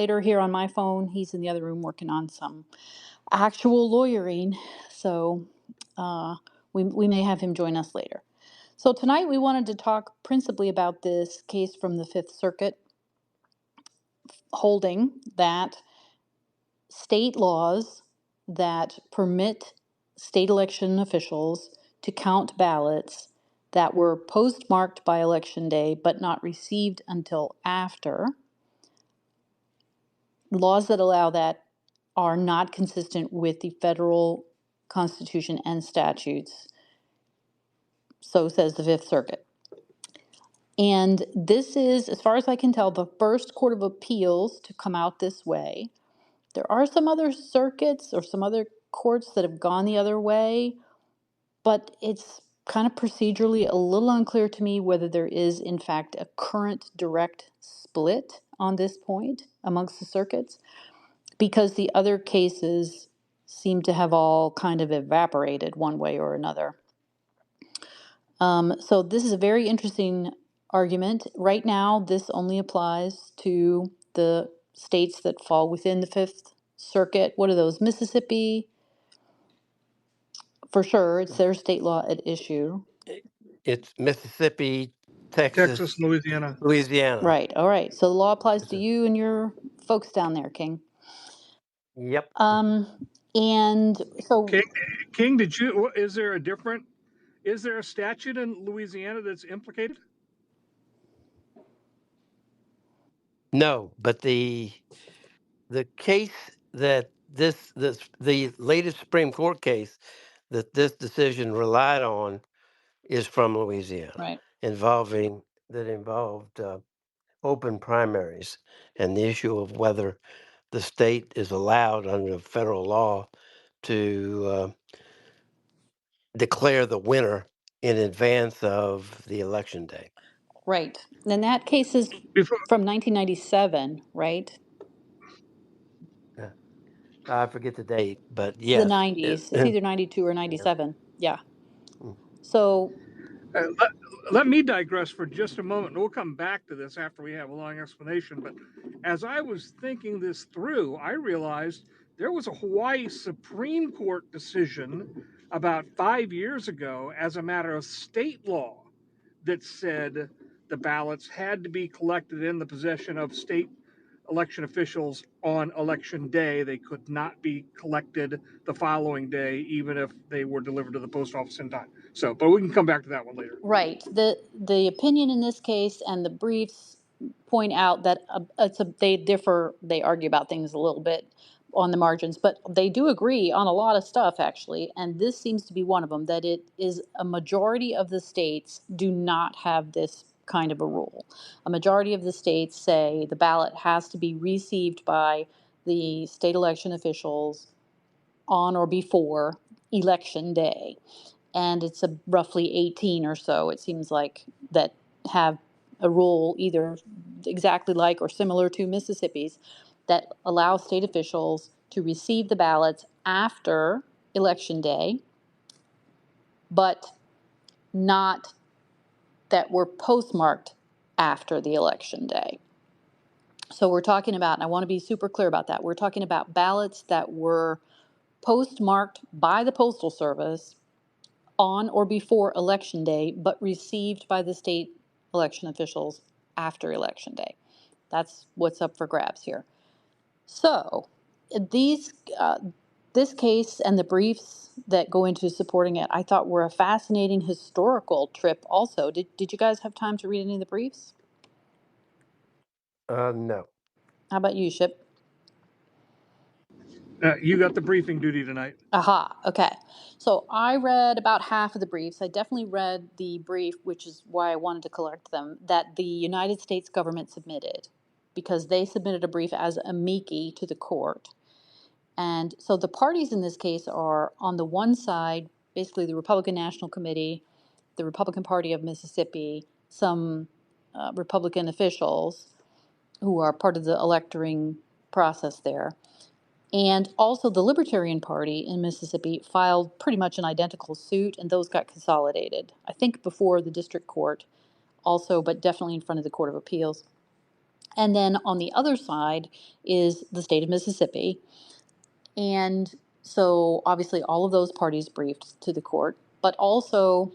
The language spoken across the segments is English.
later here on my phone. He's in the other room working on some actual lawyering. So we may have him join us later. So tonight we wanted to talk principally about this case from the Fifth Circuit holding that state laws that permit state election officials to count ballots that were postmarked by election day but not received until after, laws that allow that are not consistent with the federal Constitution and statutes. So says the Fifth Circuit. And this is, as far as I can tell, the first court of appeals to come out this way. There are some other circuits or some other courts that have gone the other way, but it's kind of procedurally a little unclear to me whether there is, in fact, a current direct split on this point amongst the circuits, because the other cases seem to have all kind of evaporated one way or another. So this is a very interesting argument. Right now, this only applies to the states that fall within the Fifth Circuit. What are those? Mississippi, for sure, it's their state law at issue. It's Mississippi, Texas, Louisiana. Right, all right. So the law applies to you and your folks down there, King. Yep. And so... King, is there a statute in Louisiana that's implicated? No, but the case that the latest Supreme Court case that this decision relied on is from Louisiana, Right. involved open primaries and the issue of whether the state is allowed under federal law to declare the winner in advance of the election day. Right. And that case is from 1997, right? I forget the date, but It's yes. the 90s. It's either 92 or 97. Yeah. So... let me digress for just a moment. We'll come back to this after we have a long explanation. But as I was thinking this through, I realized there was a Hawaii Supreme Court decision about 5 years ago as a matter of state law that said the ballots had to be collected in the possession of state election officials on election day. They could not be collected the following day, even if they were delivered to the post office in time. So, but we can come back to that one later. Right. The opinion in this case and the briefs point out that they differ. They argue about things a little bit on the margins, but they do agree on a lot of stuff, actually. And this seems to be one of them, that it is a majority of the states do not have this kind of a rule. A majority of the states say the ballot has to be received by the state election officials on or before election day. And it's roughly 18 or so, it seems like, that have a rule either exactly like or similar to Mississippi's that allow state officials to receive the ballots after election day, but not that were postmarked after the election day. So we're talking about, and I want to be super clear about that, we're talking about ballots that were postmarked by the Postal Service on or before election day, but received by the state election officials after election day. That's what's up for grabs here. So this case and the briefs that go into supporting it, I thought were a fascinating historical trip also. Did you guys have time to read any of the briefs? No. How about you, Ship? You got the briefing duty tonight. Aha, okay. So I read about half of the briefs. I definitely read the brief, which is why I wanted to collect them, that the United States government submitted, because they submitted a brief as amici to the court. And so the parties in this case are, on the one side, basically the Republican National Committee, the Republican Party of Mississippi, some Republican officials who are part of the electoring process there. And also the Libertarian Party in Mississippi filed pretty much an identical suit, and those got consolidated, I think before the district court also, but definitely in front of the Court of Appeals. And then on the other side is the state of Mississippi. And so obviously all of those parties briefed to the court, but also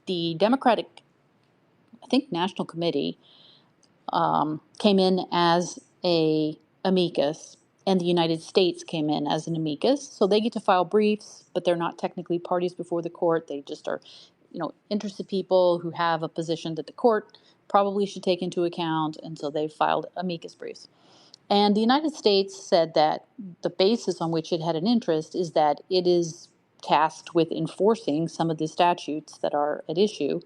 the Democratic, I think, National Committee came in as a amicus, and the United States came in as an amicus. So they get to file briefs, but they're not technically parties before the court. They just are, interested people who have a position that the court probably should take into account, and so they filed amicus briefs. And the United States said that the basis on which it had an interest is that it is tasked with enforcing some of the statutes that are at issue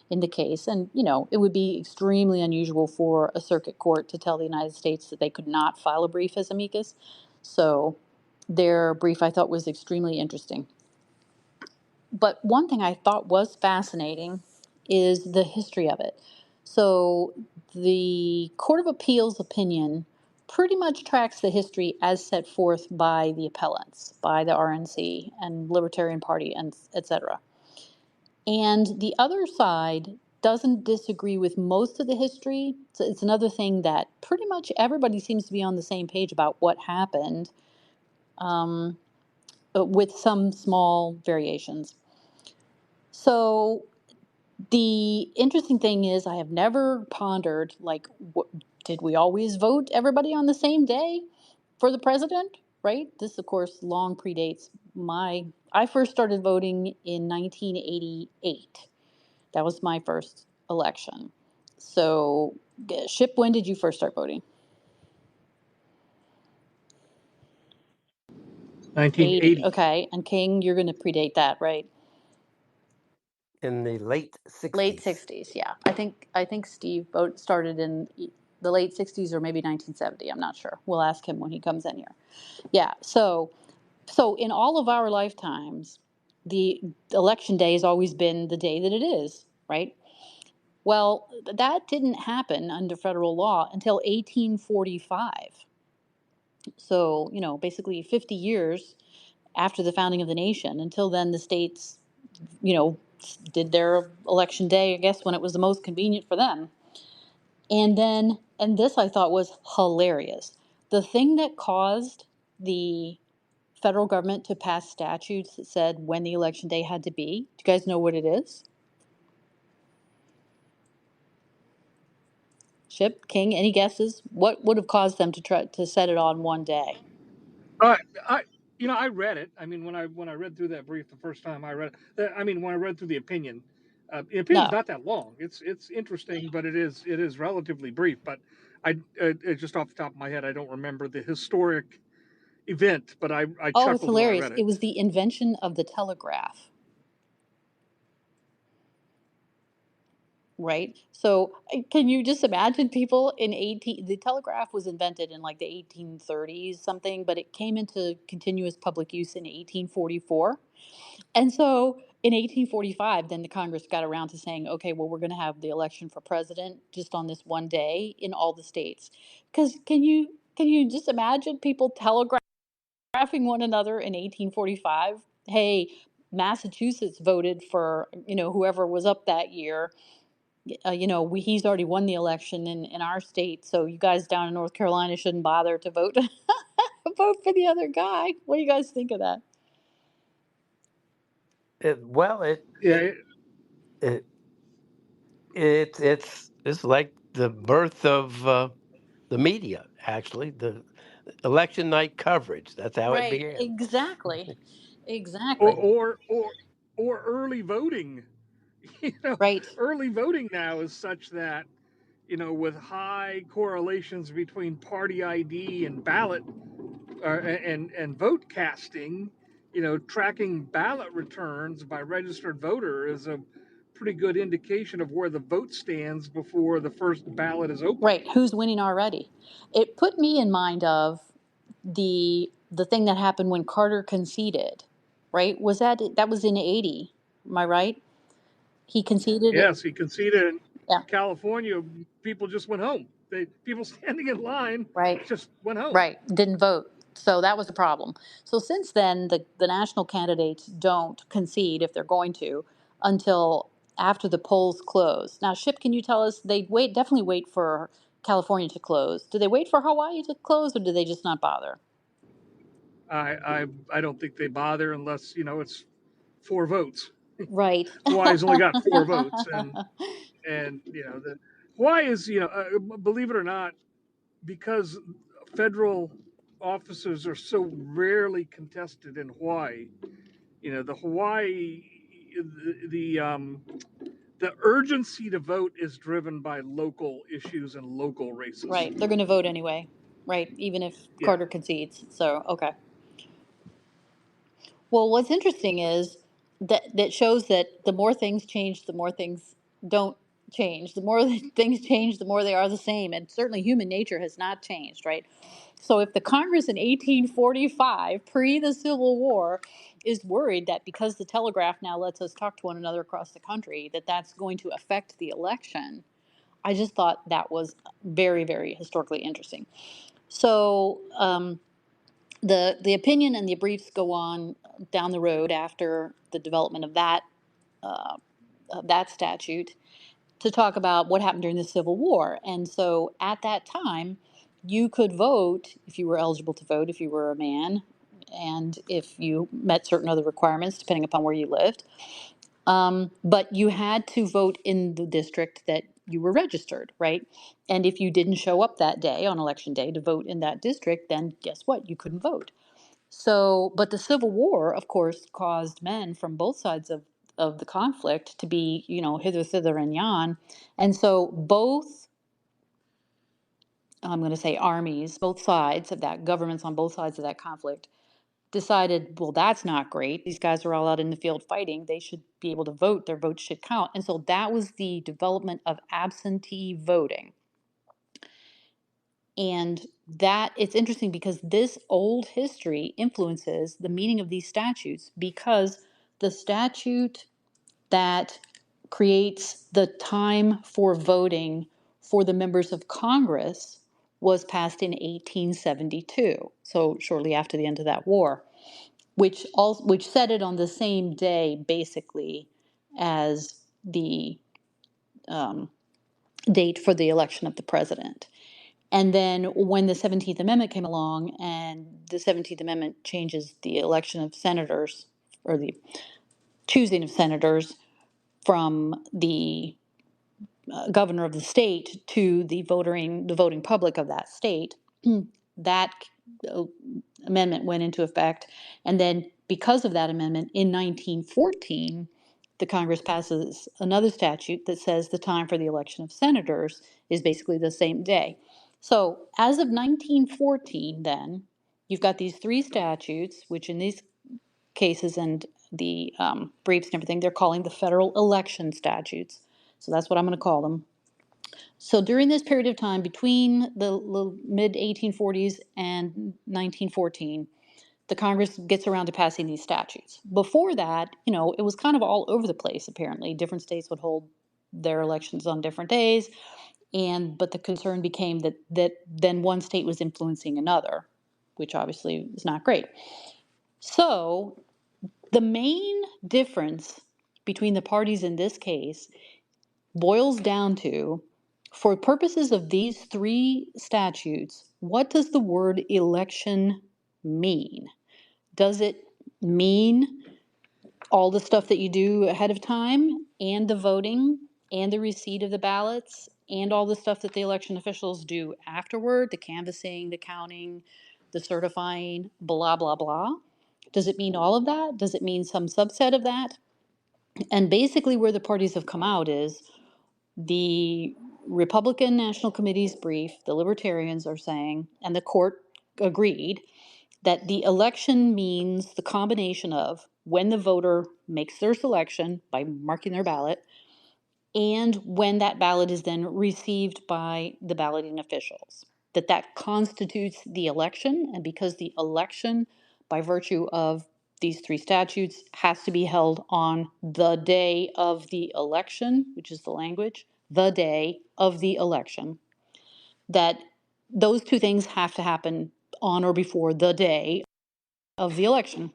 in the case. And, it would be extremely unusual for a circuit court to tell the United States that they could not file a brief as amicus. So their brief, I thought, was extremely interesting. But one thing I thought was fascinating is the history of it. So the Court of Appeals opinion pretty much tracks the history as set forth by the appellants, by the RNC and Libertarian Party, and etc. And the other side doesn't disagree with most of the history. So it's another thing that pretty much everybody seems to be on the same page about what happened, but with some small variations. So the interesting thing is, I have never pondered, like, did we always vote everybody on the same day for the president? Right? This, of course, long predates I first started voting in 1988. That was my first election. So, Ship, when did you first start voting? 80. 1980. Okay. And King, you're going to predate that, right? In the late 60s. Late 60s, yeah. I think Steve started in the late 60s or maybe 1970. I'm not sure. We'll ask him when he comes in here. Yeah. So in all of our lifetimes, the election day has always been the day that it is, right? Well, that didn't happen under federal law until 1845. So, basically 50 years after the founding of the nation. Until then, the states, did their election day, I guess, when it was the most convenient for them. And this I thought was hilarious. The thing that caused the federal government to pass statutes that said when the election day had to be, do you guys know what it is? Ship, King, any guesses? What would have caused them to try to set it on one day? I, I read it. I mean, when I read through that brief the first time I read it, when I read through the opinion's No. not that long. It's interesting, but it is relatively brief. But just off the top of my head, I don't remember the historic event, but I Oh, it's chuckled when I hilarious. read It it. was the invention of the telegraph. Right? So can you just imagine people in the telegraph was invented in like the 1830s something, but it came into continuous public use in 1844. And so in 1845, then the Congress got around to saying, okay, well, we're going to have the election for president just on this one day in all the states. Because can you just imagine people telegraphing one another in 1845? Hey, Massachusetts voted for, whoever was up that year. He's already won the election in our state, so you guys down in North Carolina shouldn't bother to vote vote for the other guy. What do you guys think of that? Yeah, It's like the birth of the media. Actually, the election night coverage. That's how it Right, began. exactly. or Exactly. or or or early voting. Right. Early voting now is such that with high correlations between party ID and ballot and vote casting, tracking ballot returns by registered voter is a pretty good indication of where the vote stands before the first ballot is opened. Right. Who's winning already? It put me in mind of the thing that happened when Carter conceded, right? That was in 80, am I right? He conceded it. Yes, he conceded in Yeah. California. People just went home. People standing in line Right. just went home. Right. Didn't vote. So that was the problem. So since then, the national candidates don't concede if they're going to until after the polls close. Now, Ship, can you tell us definitely wait for California to close? Do they wait for Hawaii to close, or do they just not bother? I don't think they bother unless it's 4 votes. Right. Hawaii's only got 4 votes, and the Hawaii is believe it or not, because federal offices are so rarely contested in Hawaii. The Hawaii the urgency to vote is driven by local issues and local races. Right. They're going to vote anyway. Right. Even if Yeah. Carter concedes. So, okay. Well, what's interesting is that shows that the more things change, the more things don't change. The more things change, the more they are the same. And certainly human nature has not changed, right? So if the Congress in 1845, pre the Civil War, is worried that because the telegraph now lets us talk to one another across the country, that that's going to affect the election, I just thought that was very, very historically interesting. So, the opinion and the briefs go on down the road after the development uh, of that statute to talk about what happened during the Civil War. And so at that time, you could vote if you were eligible to vote, if you were a man, and if you met certain other requirements, depending upon where you lived. But you had to vote in the district that you were registered, right? And if you didn't show up that day on election day to vote in that district, then guess what? You couldn't vote. So, but the Civil War, of course, caused men from both sides of the conflict to be, hither, thither, and yon. And so both, I'm going to say armies, both sides of that, governments on both sides of that conflict, decided, well, that's not great. These guys are all out in the field fighting. They should be able to vote. Their votes should count. And so that was the development of absentee voting. And that it's interesting because this old history influences the meaning of these statutes, because the statute that creates the time for voting for the members of Congress was passed in 1872, so shortly after the end of that war, which set it on the same day basically as the um, date for the election of the president. And then when the 17th Amendment came along, and the 17th Amendment changes the election of senators, or the choosing of senators, from the governor of the state to the voting public of that state, that uh, amendment went into effect. And then because of that amendment in 1914, the Congress passes another statute that says the time for the election of senators is basically the same day. So as of 1914, then, you've got these three statutes, which in these cases and the briefs and everything, they're calling the federal election statutes. So that's what I'm going to call them. So during this period of time between the mid 1840s and 1914, the Congress gets around to passing these statutes. Before that, it was kind of all over the place, apparently. Different states would hold their elections on different days. But the concern became that then one state was influencing another, which obviously is not great. So the main difference between the parties in this case boils down to, for purposes of these three statutes, what does the word election mean? Does it mean all the stuff that you do ahead of time, and the voting, and the receipt of the ballots, and all the stuff that the election officials do afterward, the canvassing, the counting, the certifying, blah, blah, blah? Does it mean all of that? Does it mean some subset of that? And basically, where the parties have come out is the Republican National Committee's brief, the Libertarians are saying, and the court agreed, that the election means the combination of when the voter makes their selection by marking their ballot, and when that ballot is then received by the balloting officials. That constitutes the election, and because the election, by virtue of these three statutes, has to be held on the day of the election, which is the language, the day of the election, that those two things have to happen on or before the day of the election.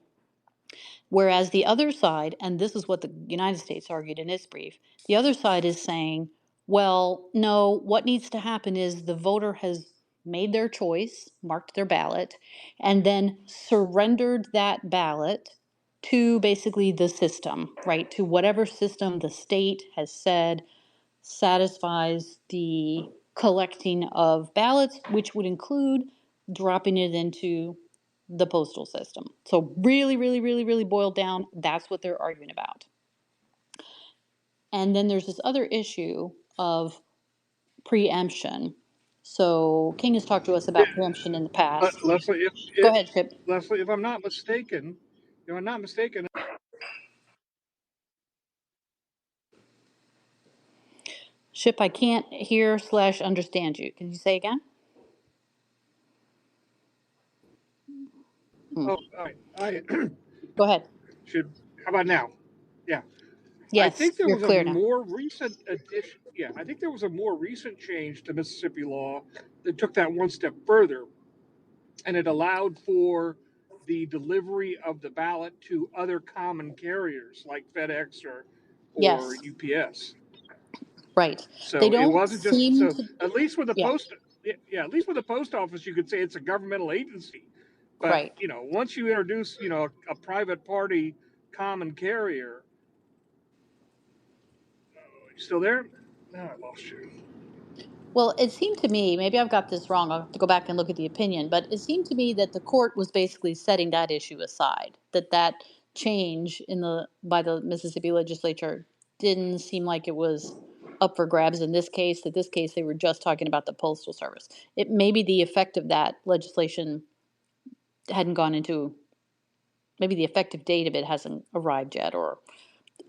Whereas the other side, and this is what the United States argued in its brief, the other side is saying, Well, no, what needs to happen is the voter has made their choice, marked their ballot, and then surrendered that ballot to basically the system, right? To whatever system the state has said satisfies the collecting of ballots, which would include dropping it into the postal system. So, really, really, really, really boiled down, that's what they're arguing about. And then there's this other issue of preemption. So, King has talked to us Yeah, about preemption in the past. Leslie, Go ahead, Chip. Leslie, if I'm not mistaken, if I'm not mistaken, Chip, I can't hear slash understand you. Can you say again? Hmm. oh, all right, I Go ahead. should. How about now? Yeah, I Yes, think there you're was a clear now. more recent addition. Yeah, I think there was a more recent change to Mississippi law that took that one step further, and it allowed for the delivery of the ballot to other common carriers like FedEx or Yes, UPS. right. They So it don't wasn't just seem so. to, At least with the yeah, post, yeah, at least with the post office, you could say it's a governmental agency. But right. once you introduce a private party common carrier, you still there? No, I lost you. Well, it seemed to me, maybe I've got this wrong, I'll have to go back and look at the opinion, but it seemed to me that the court was basically setting that issue aside, that change in the by the Mississippi legislature didn't seem like it was up for grabs in this case. In this case, they were just talking about the Postal Service. It maybe the effect of that legislation hadn't gone into, maybe the effective date of it hasn't arrived yet, or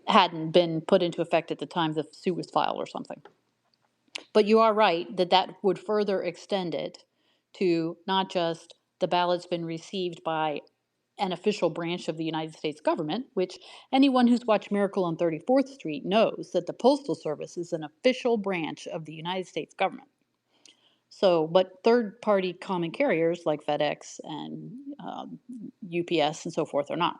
hadn't been put into effect at the time the suit was filed or something. But you are right that that would further extend it to not just the ballot's been received by an official branch of the United States government, which anyone who's watched Miracle on 34th Street knows that the Postal Service is an official branch of the United States government. So, but third party common carriers like FedEx and UPS and so forth are not.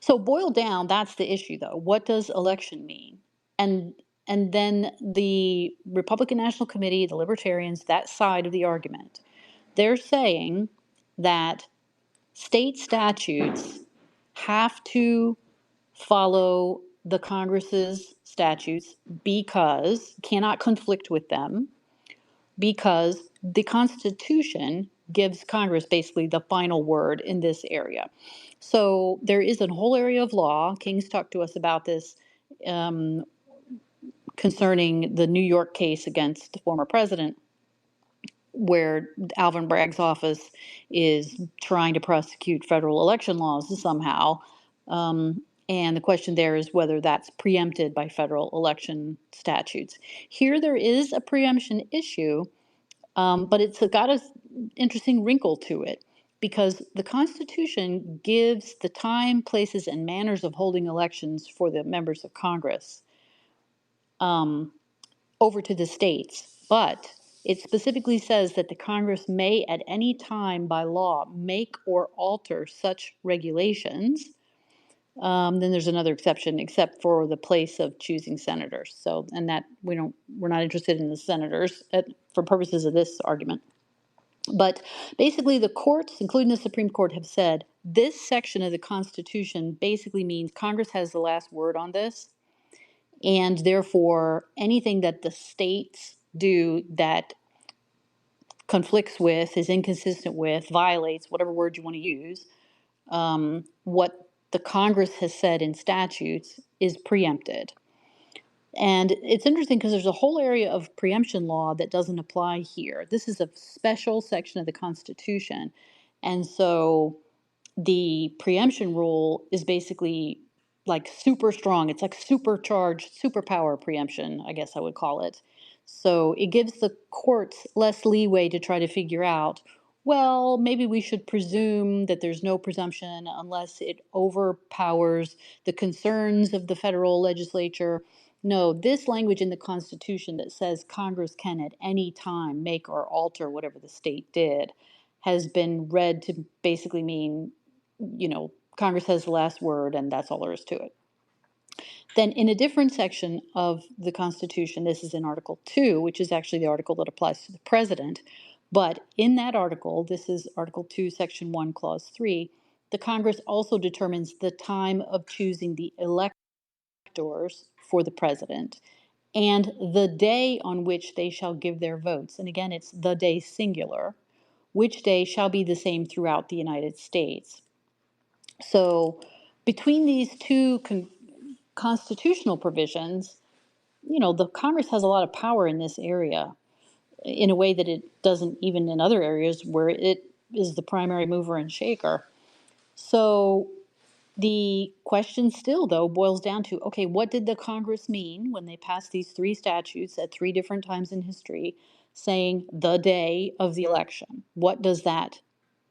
So boiled down, that's the issue though. What does election mean? And and then the Republican National Committee, the Libertarians, that side of the argument, they're saying that state statutes have to follow the Congress's statutes because cannot conflict with them because the Constitution gives Congress basically the final word in this area. So there is a whole area of law. King's talked to us about this um, concerning the New York case against the former president, where Alvin Bragg's office is trying to prosecute federal election laws somehow. And the question there is whether that's preempted by federal election statutes. Here, there is a preemption issue, but it's got an interesting wrinkle to it because the Constitution gives the time, places, and manners of holding elections for the members of Congress um, over to the states. But it specifically says that the Congress may at any time by law make or alter such regulations. Then there's another exception, except for the place of choosing senators. So, and that we're not interested in the senators for purposes of this argument. But basically, the courts, including the Supreme Court, have said this section of the Constitution basically means Congress has the last word on this. And therefore, anything that the states do that conflicts with, is inconsistent with, violates, whatever word you want to use, what the Congress has said in statutes is preempted. And it's interesting because there's a whole area of preemption law that doesn't apply here. This is a special section of the Constitution. And so the preemption rule is basically like super strong. It's like supercharged, superpower preemption, I guess I would call it. So it gives the courts less leeway to try to figure out, well, maybe we should presume that there's no presumption unless it overpowers the concerns of the federal legislature. No, this language in the Constitution that says Congress can at any time make or alter whatever the state did has been read to basically mean, Congress has the last word and that's all there is to it. Then in a different section of the Constitution, this is in Article 2, which is actually the article that applies to the president. But in that article, this is Article 2, Section 1, Clause 3, the Congress also determines the time of choosing the electors for the president and the day on which they shall give their votes. And again, it's the day singular, which day shall be the same throughout the United States. So between these two constitutional provisions, the Congress has a lot of power in this area in a way that it doesn't even in other areas where it is the primary mover and shaker. So the question still, though, boils down to, okay, what did the Congress mean when they passed these three statutes at three different times in history saying the day of the election? What does that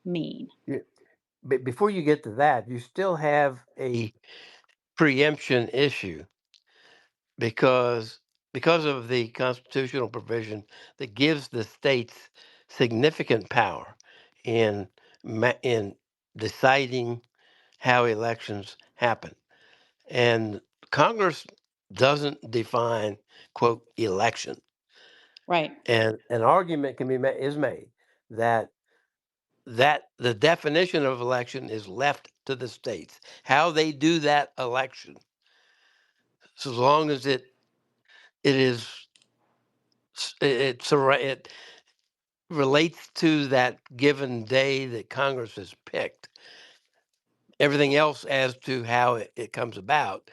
mean? But before you get to that, you still have a preemption issue because of the constitutional provision that gives the states significant power in in deciding how elections happen. And Congress doesn't define, quote, election. Right. And an argument can be is made that the definition of election is left to the states. How they do that election, so long as it is it relates to that given day that Congress has picked. Everything else as to how it comes about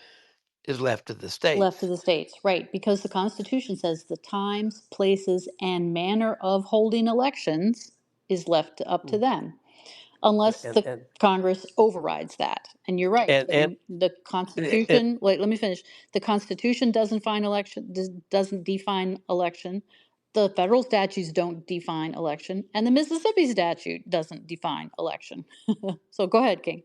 is left to the Left to states. the states, right, because the Constitution says the times, places, and manner of holding elections is left up to Mm. them, unless And the Congress overrides that. And you're right, and the it, Constitution, wait, let me finish. The Constitution doesn't define election. The federal statutes don't define election, and the Mississippi statute doesn't define election. So go ahead, King.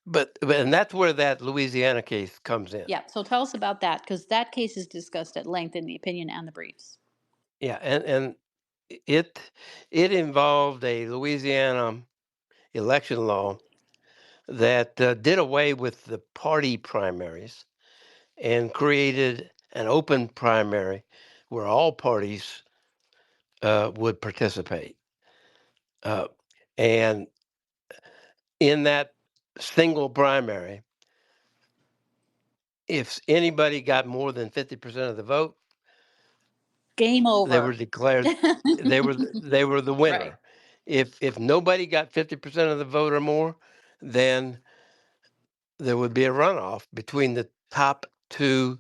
but and that's where that Louisiana case comes in. Yeah, so tell us about that, because that case is discussed at length in the opinion and the briefs. Yeah, and it it involved a Louisiana election law that did away with the party primaries and created an open primary where all parties would participate. Uh, and in that single primary, if anybody got more than 50% of the vote, Game they were over. declared they were the Right. winner. If nobody got 50% of the vote or more, then there would be a runoff between the top two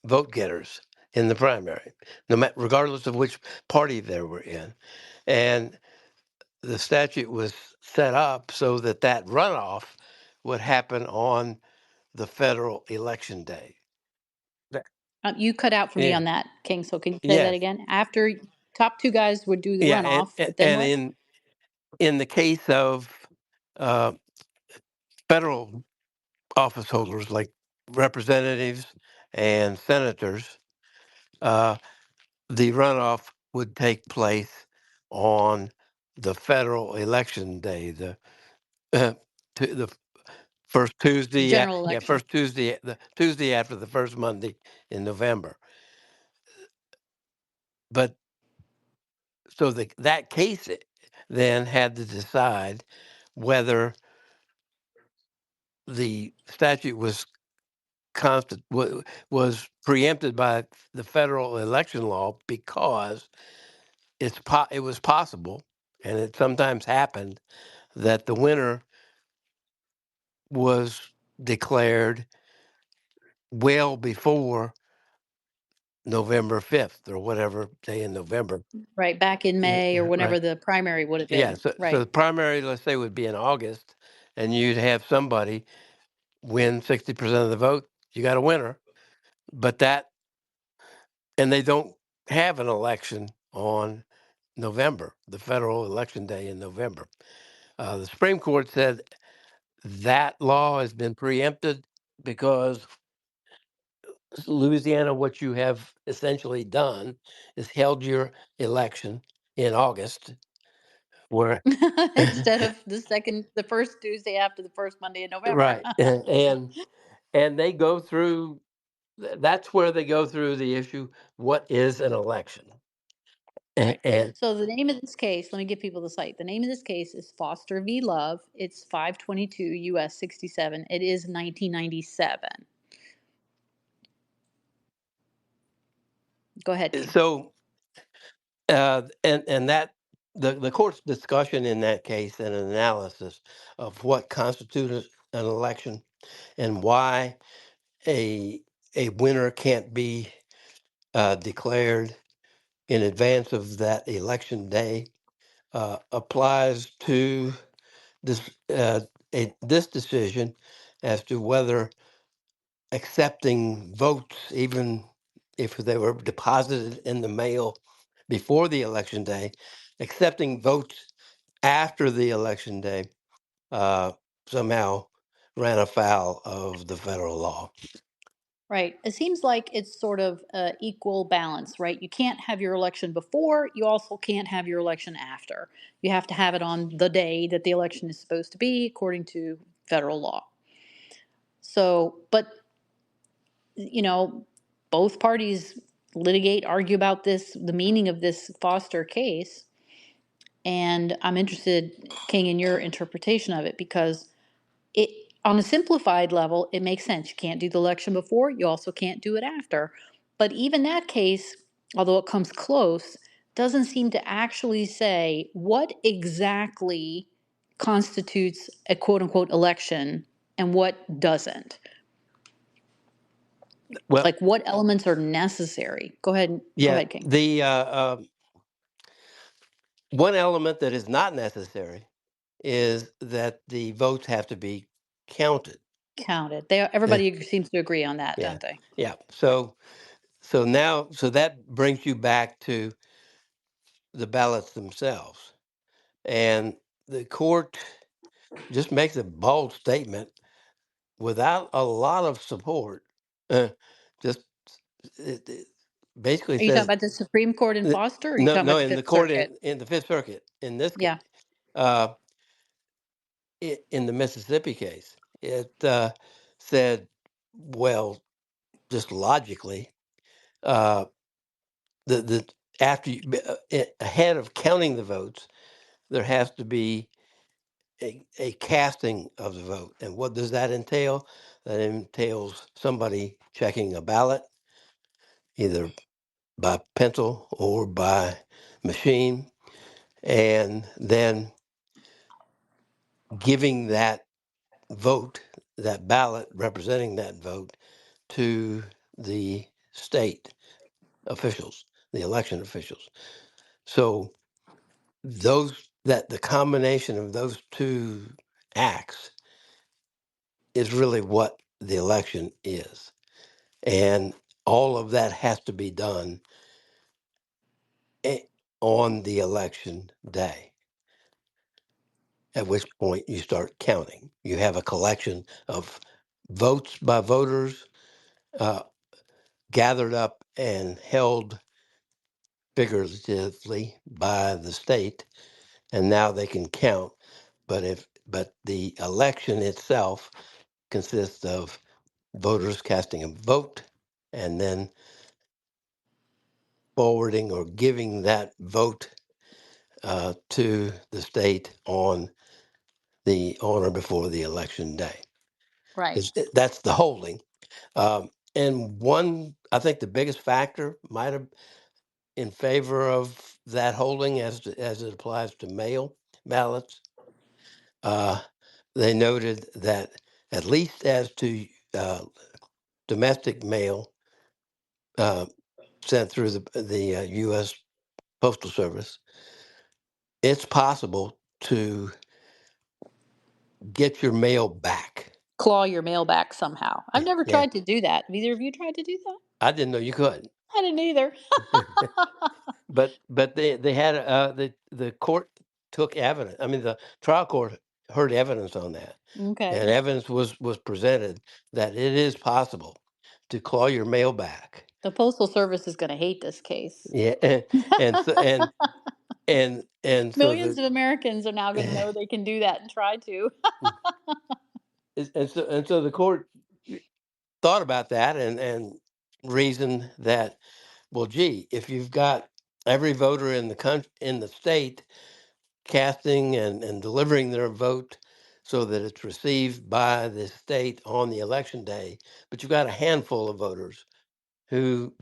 vote getters in the primary, regardless of which party they were in. And the statute was set up so that that runoff would happen on the federal election day. That- You cut out for me Yeah. on that, King. So can you say that Yes. again? After top two guys would do the Yeah. runoff, but then And what? in the case of uh, federal office holders like representatives and senators, uh, the runoff would take place on the federal election day, uh, the first The Tuesday, general election. first Tuesday, the Tuesday after the first Monday in November. But so that case then had to decide whether the statute was preempted by the federal election law because it was possible, and it sometimes happened, that the winner was declared well before November 5th or whatever day in November. Right. Back in May or Right. whenever the primary would have Yeah. been. So Right. the primary, let's say, would be in August, and you'd have somebody win 60% of the vote. You got a winner. But and they don't have an election on November, the federal election day in November. The Supreme Court said that law has been preempted because Louisiana, what you have essentially done is held your election in August, where Instead of the first Tuesday after the first Monday in November. right, and and they go through. That's where they go through the issue. What is an election? And So the name of this case, let me give people the site. The name of this case is Foster v. Love. It's 522 US 67. It is 1997. Go ahead, King. so, and that the court's discussion in that case and analysis of what constitutes an election and why a winner can't be declared in advance of that election day applies to this this decision as to whether accepting votes, even if they were deposited in the mail before the election day, accepting votes after the election day uh, somehow ran afoul of the federal law. Right. It seems like it's sort of equal balance, right? You can't have your election before, you also can't have your election after. You have to have it on the day that the election is supposed to be, according to federal law. So, but, you know, both parties litigate, argue about this, the meaning of this Foster case. And I'm interested, King, in your interpretation of it because it, on a simplified level, it makes sense. You can't do the election before, you also can't do it after. But even that case, although it comes close, doesn't seem to actually say what exactly constitutes a quote unquote election and what doesn't. Well, Like what elements are necessary. Go yeah, ahead, King. the one element that is not necessary is that the votes have to be counted. Counted. Uh, Everybody seems to agree on that, yeah, don't they? yeah. So that brings you back to the ballots themselves, and the court just makes a bold statement without a lot of support. Uh, just it basically Are you talking says about the Supreme Court in that, Foster, or are you no, talking no, about the in the Fifth court Circuit? in the Fifth Circuit in this case, Yeah. uh, in the Mississippi case, it said, well, just logically, uh, the after you, ahead of counting the votes, there has to be a casting of the vote. And what does that entail? That entails somebody checking a ballot, either by pencil or by machine, and then giving that vote, that ballot representing that vote, to the state officials, the election officials. So the combination of those two acts is really what the election is. And all of that has to be done eh, on the election day, at which point you start counting. You have a collection of votes by voters uh, gathered up and held figuratively by the state, and now they can count. But the election itself consists of voters casting a vote and then forwarding or giving that vote to the state on or before the election day. Right. That's the holding. And one, I think the biggest factor might have in favor of that holding as it applies to mail ballots. Uh, they noted that at least as to uh, domestic mail uh, sent through the U.S. Postal Service, it's possible to get your mail back. Claw your mail back somehow. I've never Yeah, tried to do that. Have either of you tried to do that? I didn't know you could. I didn't either. But they had the court took evidence. I mean, the trial court heard evidence on that, Okay. and evidence was presented that it is possible to claw your mail back. The Postal Service is going to hate this case. Yeah, and so and so Millions of Americans are now going to know they can do that and try to. and so the court thought about that and reasoned that, well, gee, if you've got every voter in the country, in the state, casting and delivering their vote so that it's received by the state on the election day, but you've got a handful of voters who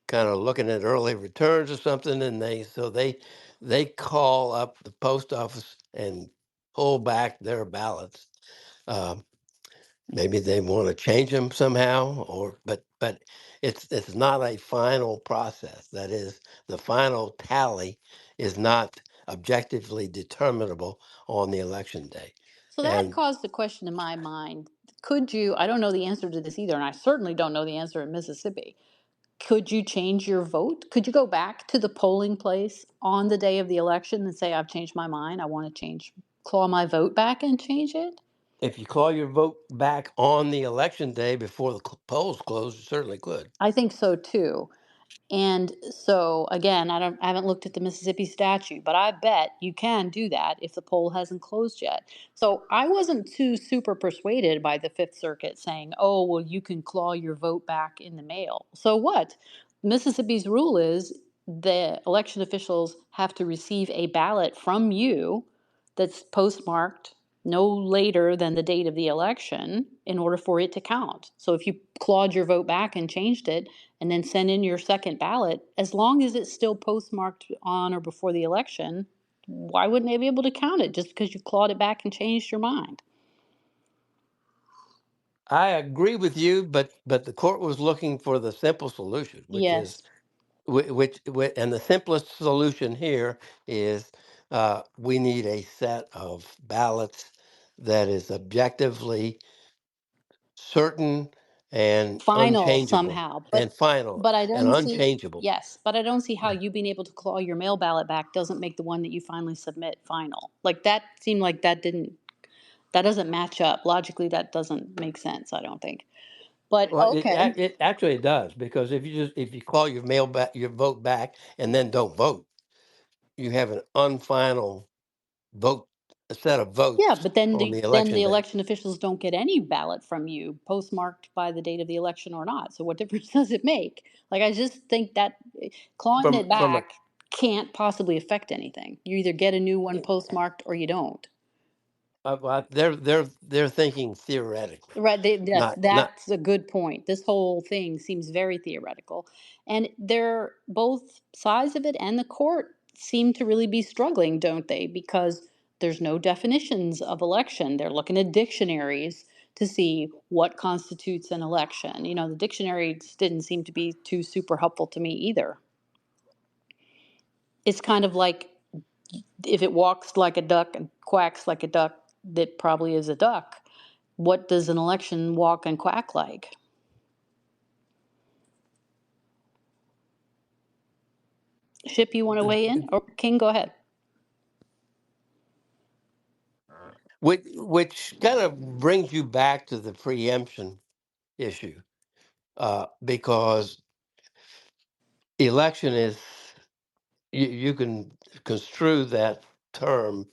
kind of looking at early returns or something, and they call up the post office and pull back their ballots. Um, Maybe they want to change them somehow, or but it's not a final process. That is, the final tally is not objectively determinable on the election day. So that And caused a question in my mind. Could you, I don't know the answer to this either, and I certainly don't know the answer in Mississippi. Could you change your vote? Could you go back to the polling place on the day of the election and say, I've changed my mind, I want to change, claw my vote back and change it? if you call your vote back on the election day before the polls close, you certainly could. I think so too. And so again, I haven't looked at the Mississippi statute, but I bet you can do that if the poll hasn't closed yet. So I wasn't too super persuaded by the Fifth Circuit saying, "Oh, well, you can claw your vote back in the mail." So what? Mississippi's rule is the election officials have to receive a ballot from you that's postmarked no later than the date of the election in order for it to count. So if you clawed your vote back and changed it, and then send in your second ballot, as long as it's still postmarked on or before the election, why wouldn't they be able to count it just because you clawed it back and changed your mind? I agree with you, but the court was looking for the simple solution, which is Yes. and the simplest solution here is we need a set of ballots that is objectively certain and Final unchangeable somehow, and final but I and don't see, unchangeable. yes, but I don't see how you being able to claw your mail ballot back doesn't make the one that you finally submit final. Like that seemed like that doesn't match up. Logically, that doesn't make sense, I don't think. But Well, okay. it actually does, because if you call your mail back, your vote back and then don't vote, you have an unfinal vote, a set of Yeah, votes but then on the the election day. election officials don't get any ballot from you postmarked by the date of the election or not. So what difference does it make? Like I just think that clawing From it from a back can't possibly affect anything. You either get a new one postmarked or you don't. well, they're thinking theoretically, Right, yes, not. that's a good point. This whole thing seems very theoretical. And they're both sides of it and the court seem to really be struggling, don't they? Because there's no definitions of election. They're looking at dictionaries to see what constitutes an election. You know, the dictionaries didn't seem to be too super helpful to me either. It's kind of like if it walks like a duck and quacks like a duck, that probably is a duck. What does an election walk and quack like? Ship, you want to weigh in? Or King, go ahead. Which kind of brings you back to the preemption issue, because election is, you can construe that term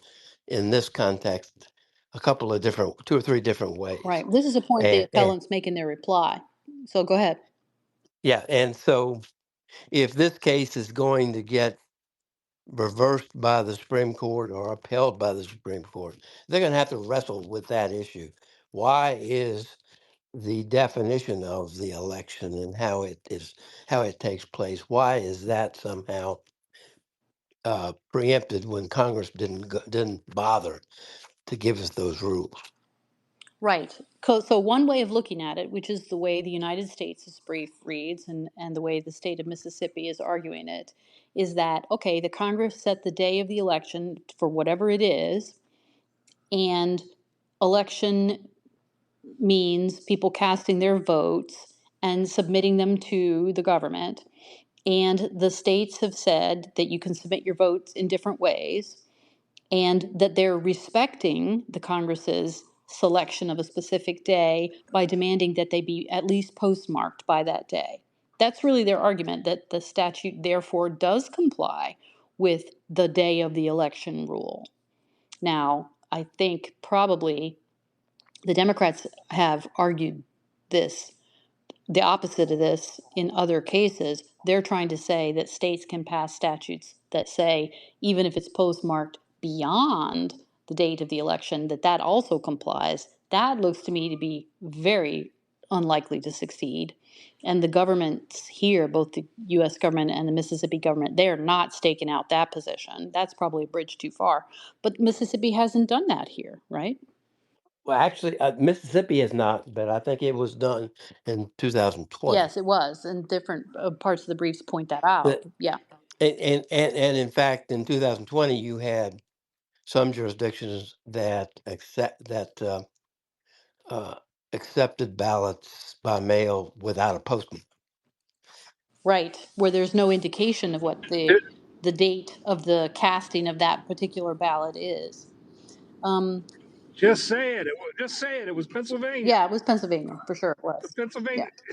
in this context a couple of different, two or three different ways. Right. This is a point the And appellant's making their reply. So go ahead. yeah, and so if this case is going to get reversed by the Supreme Court or upheld by the Supreme Court, they're going to have to wrestle with that issue. Why is the definition of the election and how it takes place? Why is that somehow preempted when Congress didn't bother to give us those rules? Right. So one way of looking at it, which is the way the United States' brief reads and the way the state of Mississippi is arguing it, is that, okay, the Congress set the day of the election for whatever it is, and election means people casting their votes and submitting them to the government. And the states have said that you can submit your votes in different ways, and that they're respecting the Congress's selection of a specific day by demanding that they be at least postmarked by that day. That's really their argument, that the statute therefore does comply with the day of the election rule. Now, I think probably the Democrats have argued this, the opposite of this in other cases. They're trying to say that states can pass statutes that say, even if it's postmarked beyond the date of the election, that that also complies. That looks to me to be very unlikely to succeed. And the governments here, both the US government and the Mississippi government, they're not staking out that position. That's probably a bridge too far. But Mississippi hasn't done that here, right? Well, actually, Mississippi has not, but I think it was done in 2020. Yes, it was. And different parts of the briefs point that out. Yeah. And in fact, in 2020, you had some jurisdictions that accepted ballots by mail without a postman. Right, where there's no indication of what the date of the casting of that particular ballot is. Just say it. Just say it. It was Pennsylvania. Yeah, it was Pennsylvania, for sure it was. Yeah,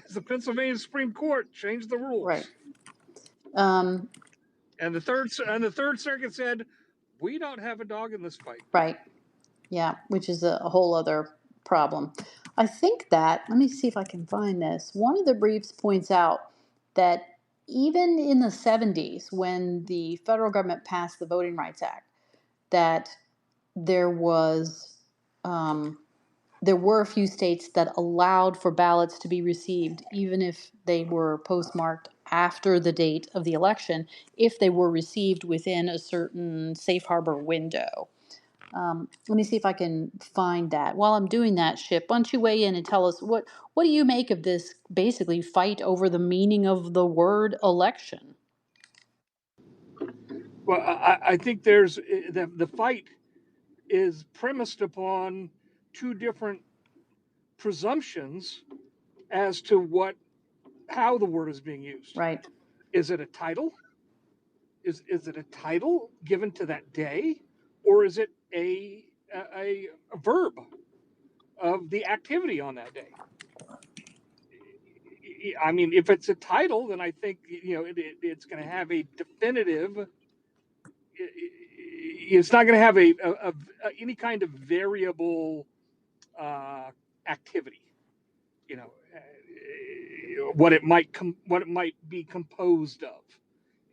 The Pennsylvania Supreme Court changed the right. rules. And the third circuit said, we don't have a dog in this fight. Right, yeah, which is a whole other problem. I think that, let me see if I can find this. One of the briefs points out that even in the 70s, when the federal government passed the Voting Rights Act, that there was there were a few states that allowed for ballots to be received, even if they were postmarked after the date of the election, if they were received within a certain safe harbor window. Let me see if I can find that. While I'm doing that, Ship, why don't you weigh in and tell us what do you make of this basically fight over the meaning of the word election? Well, I think there's the fight is premised upon two different presumptions as to how the word is being used. Right. Is it a title? Is it a title given to that day, or is it a verb of the activity on that day? I mean, if it's a title, then I think it's going to have a definitive. It's not going to have any kind of variable activity. What it might be composed of,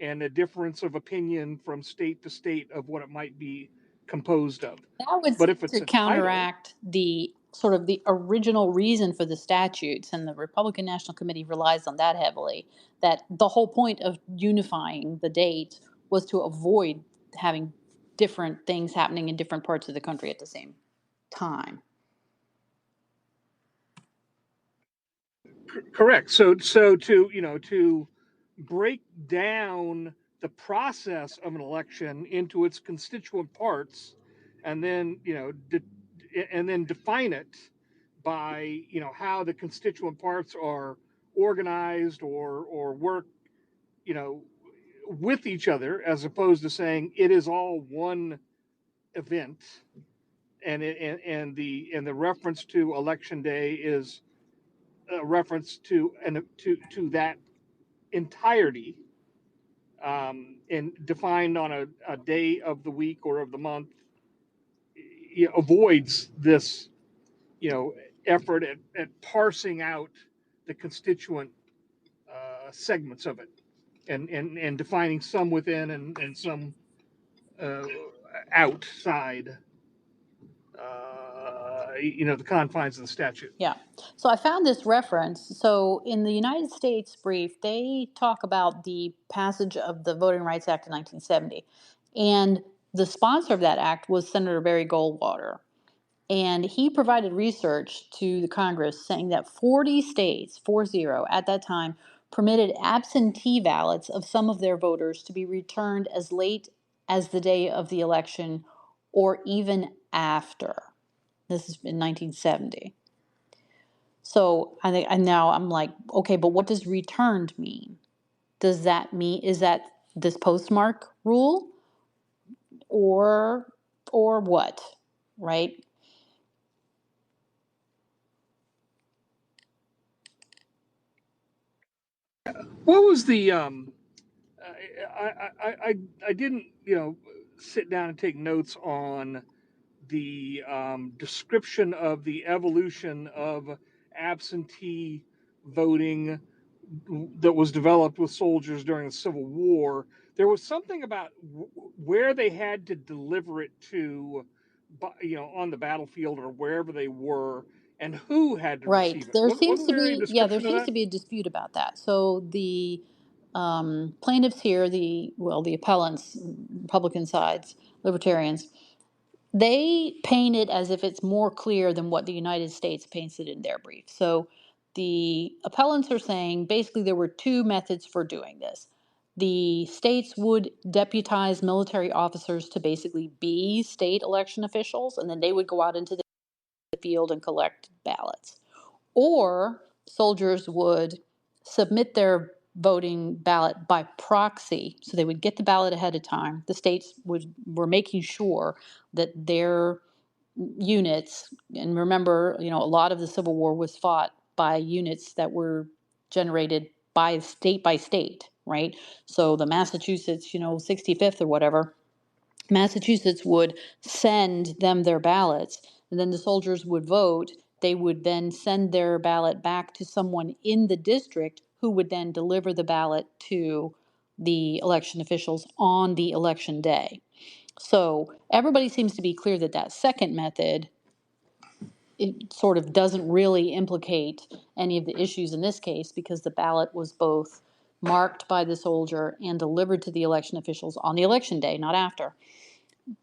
and a difference of opinion from state to state of what it might be composed of. That would But if it's to a title, counteract the sort of the original reason for the statutes, and the Republican National Committee relies on that heavily, that the whole point of unifying the date was to avoid having different things happening in different parts of the country at the same time. correct. So to break down the process of an election into its constituent parts, and then define it by how the constituent parts are organized or work with each other, as opposed to saying it is all one event, and the reference to election day is a reference to that entirety, and defined on a day of the week or of the month, avoids this effort at parsing out the constituent segments of it, and defining some within and some outside the confines of the statute. Yeah. So I found this reference. So in the United States brief, they talk about the passage of the Voting Rights Act of 1970. And the sponsor of that act was Senator Barry Goldwater. And he provided research to the Congress saying that 40 states, 40, at that time, permitted absentee ballots of some of their voters to be returned as late as the day of the election or even after. This is in 1970. So I think, and now I'm like, okay, but what does returned mean? Does that mean, is that this postmark rule or what, right? What was the I didn't sit down and take notes on the description of the evolution of absentee voting that was developed with soldiers during the Civil War. There was something about where they had to deliver it to, on the battlefield or wherever they were, and who had to Right. receive it. There seems Wasn't to there any be, yeah, there description of seems that? to be a dispute about that. So the plaintiffs here, the appellants, Republican sides, libertarians, they paint it as if it's more clear than what the United States paints it in their brief. So the appellants are saying basically there were two methods for doing this. The states would deputize military officers to basically be state election officials, and then they would go out into the field and collect ballots. Or soldiers would submit their voting ballot by proxy. So they would get the ballot ahead of time. The states were making sure that their units, and remember, a lot of the Civil War was fought by units that were generated by state, right? So the Massachusetts, 65th or whatever, Massachusetts would send them their ballots, and then the soldiers would vote. They would then send their ballot back to someone in the district who would then deliver the ballot to the election officials on the election day. So everybody seems to be clear that that second method, it sort of doesn't really implicate any of the issues in this case because the ballot was both marked by the soldier and delivered to the election officials on the election day, not after.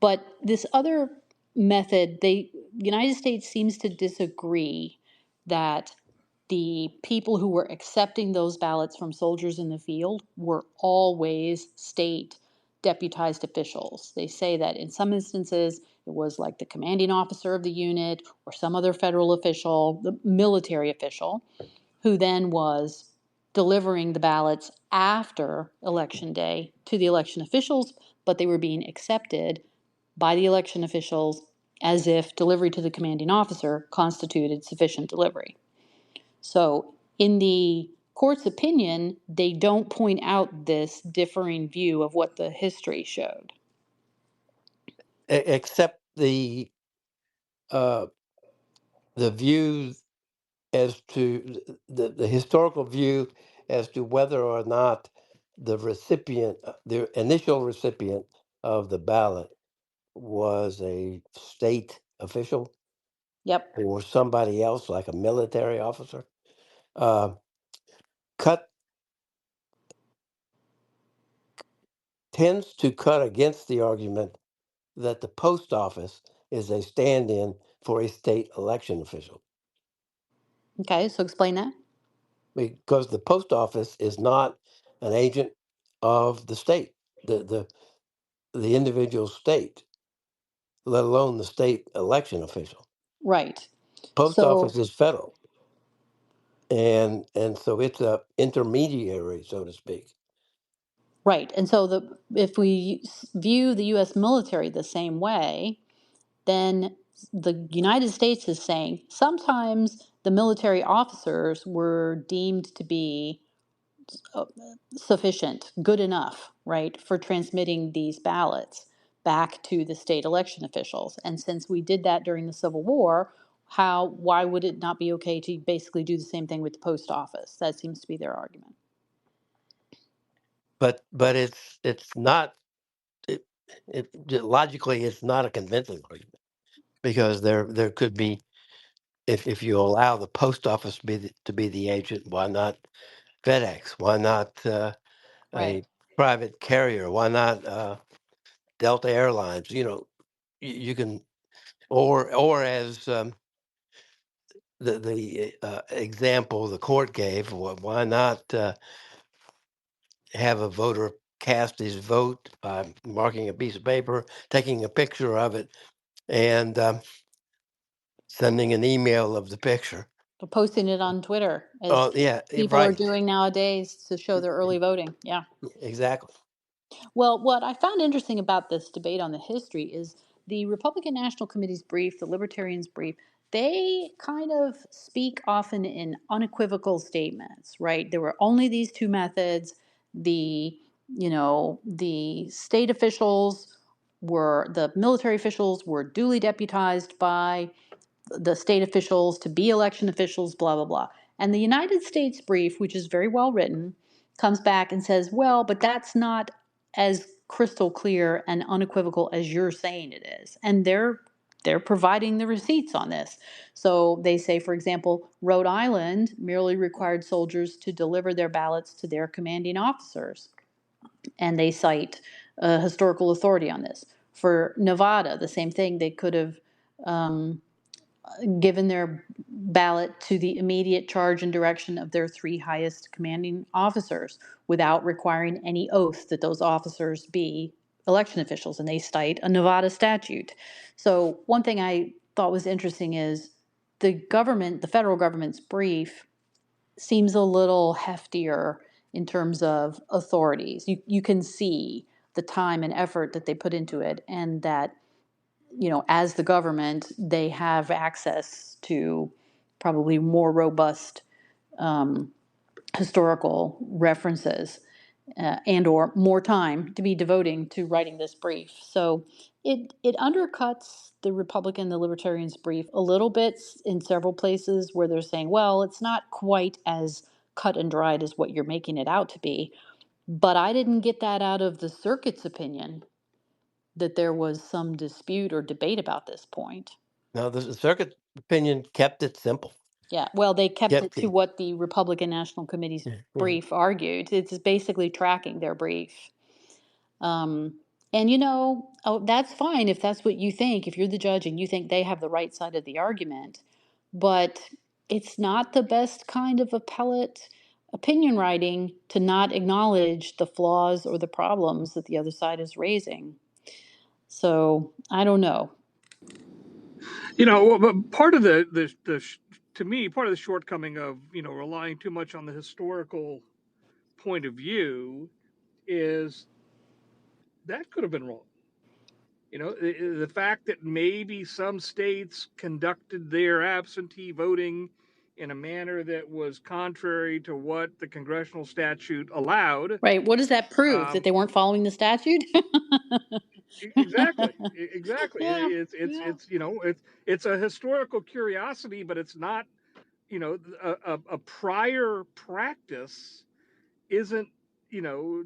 But this other method, the United States seems to disagree that the people who were accepting those ballots from soldiers in the field were always state deputized officials. They say that in some instances it was like the commanding officer of the unit or some other federal official, the military official, who then was delivering the ballots after election day to the election officials, but they were being accepted by the election officials as if delivery to the commanding officer constituted sufficient delivery. So, in the court's opinion, they don't point out this differing view of what the history showed. Except uh, the view as to the historical view as to whether or not the recipient, the initial recipient of the ballot was a state official Yep. or somebody else, like a military officer, uh, cut tends to cut against the argument that the post office is a stand-in for a state election official, Okay, so explain that. because the post office is not an agent of the state, the individual state, let alone the state election official. Right. Post So, office is federal, and so it's a intermediary, so to speak. right. And so if we view the US military the same way, then the United States is saying sometimes the military officers were deemed to be uh, sufficient, good enough, right, for transmitting these ballots back to the state election officials. And since we did that during the Civil War, why would it not be okay to basically do the same thing with the post office? That seems to be their argument. But it's not it, logically it's not a convincing argument, because there could be, if you allow the post office to be the agent, why not FedEx? Why not Right. a private carrier? Why not Delta Airlines? You can, or as the example the court gave, why not have a voter cast his vote by marking a piece of paper, taking a picture of it, and sending an email of the picture. But posting it on Twitter, as Oh, yeah, people are right. doing nowadays to show their early voting. Yeah. Exactly. Well, what I found interesting about this debate on the history is the Republican National Committee's brief, the Libertarians' brief, they kind of speak often in unequivocal statements, right? There were only these two methods. The state officials the military officials were duly deputized by the state officials to be election officials, blah, blah, blah. And the United States brief, which is very well written, comes back and says, well, but that's not as crystal clear and unequivocal as you're saying it is. And they're providing the receipts on this. So they say, for example, Rhode Island merely required soldiers to deliver their ballots to their commanding officers. And they cite historical authority on this. For Nevada, the same thing. They could have um, given their ballot to the immediate charge and direction of their three highest commanding officers without requiring any oath that those officers be election officials. And they cite a Nevada statute. So one thing I thought was interesting is the federal government's brief seems a little heftier in terms of authorities. You can see the time and effort that they put into it, and that, as the government, they have access to probably more robust um, historical references, and or more time to be devoting to writing this brief. So it undercuts the Libertarians brief a little bit in several places where they're saying, well, it's not quite as cut and dried as what you're making it out to be. But I didn't get that out of the circuit's opinion, that there was some dispute or debate about this point. Now, the circuit opinion kept it simple. Yeah, well, they kept it Kept to it. what the Republican National Committee's Yeah. brief argued. It's basically tracking their brief. Um, and that's fine if that's what you think, if you're the judge and you think they have the right side of the argument. But it's not the best kind of appellate opinion writing to not acknowledge the flaws or the problems that the other side is raising. So I don't know. But part of to me, part of the shortcoming of relying too much on the historical point of view is that could have been wrong. The fact that maybe some states conducted their absentee voting in a manner that was contrary to what the congressional statute allowed. Right. What does that prove? That Um, they weren't following the statute? exactly, exactly. Yeah. Yeah. It's a historical curiosity, but it's not. A prior practice isn't you know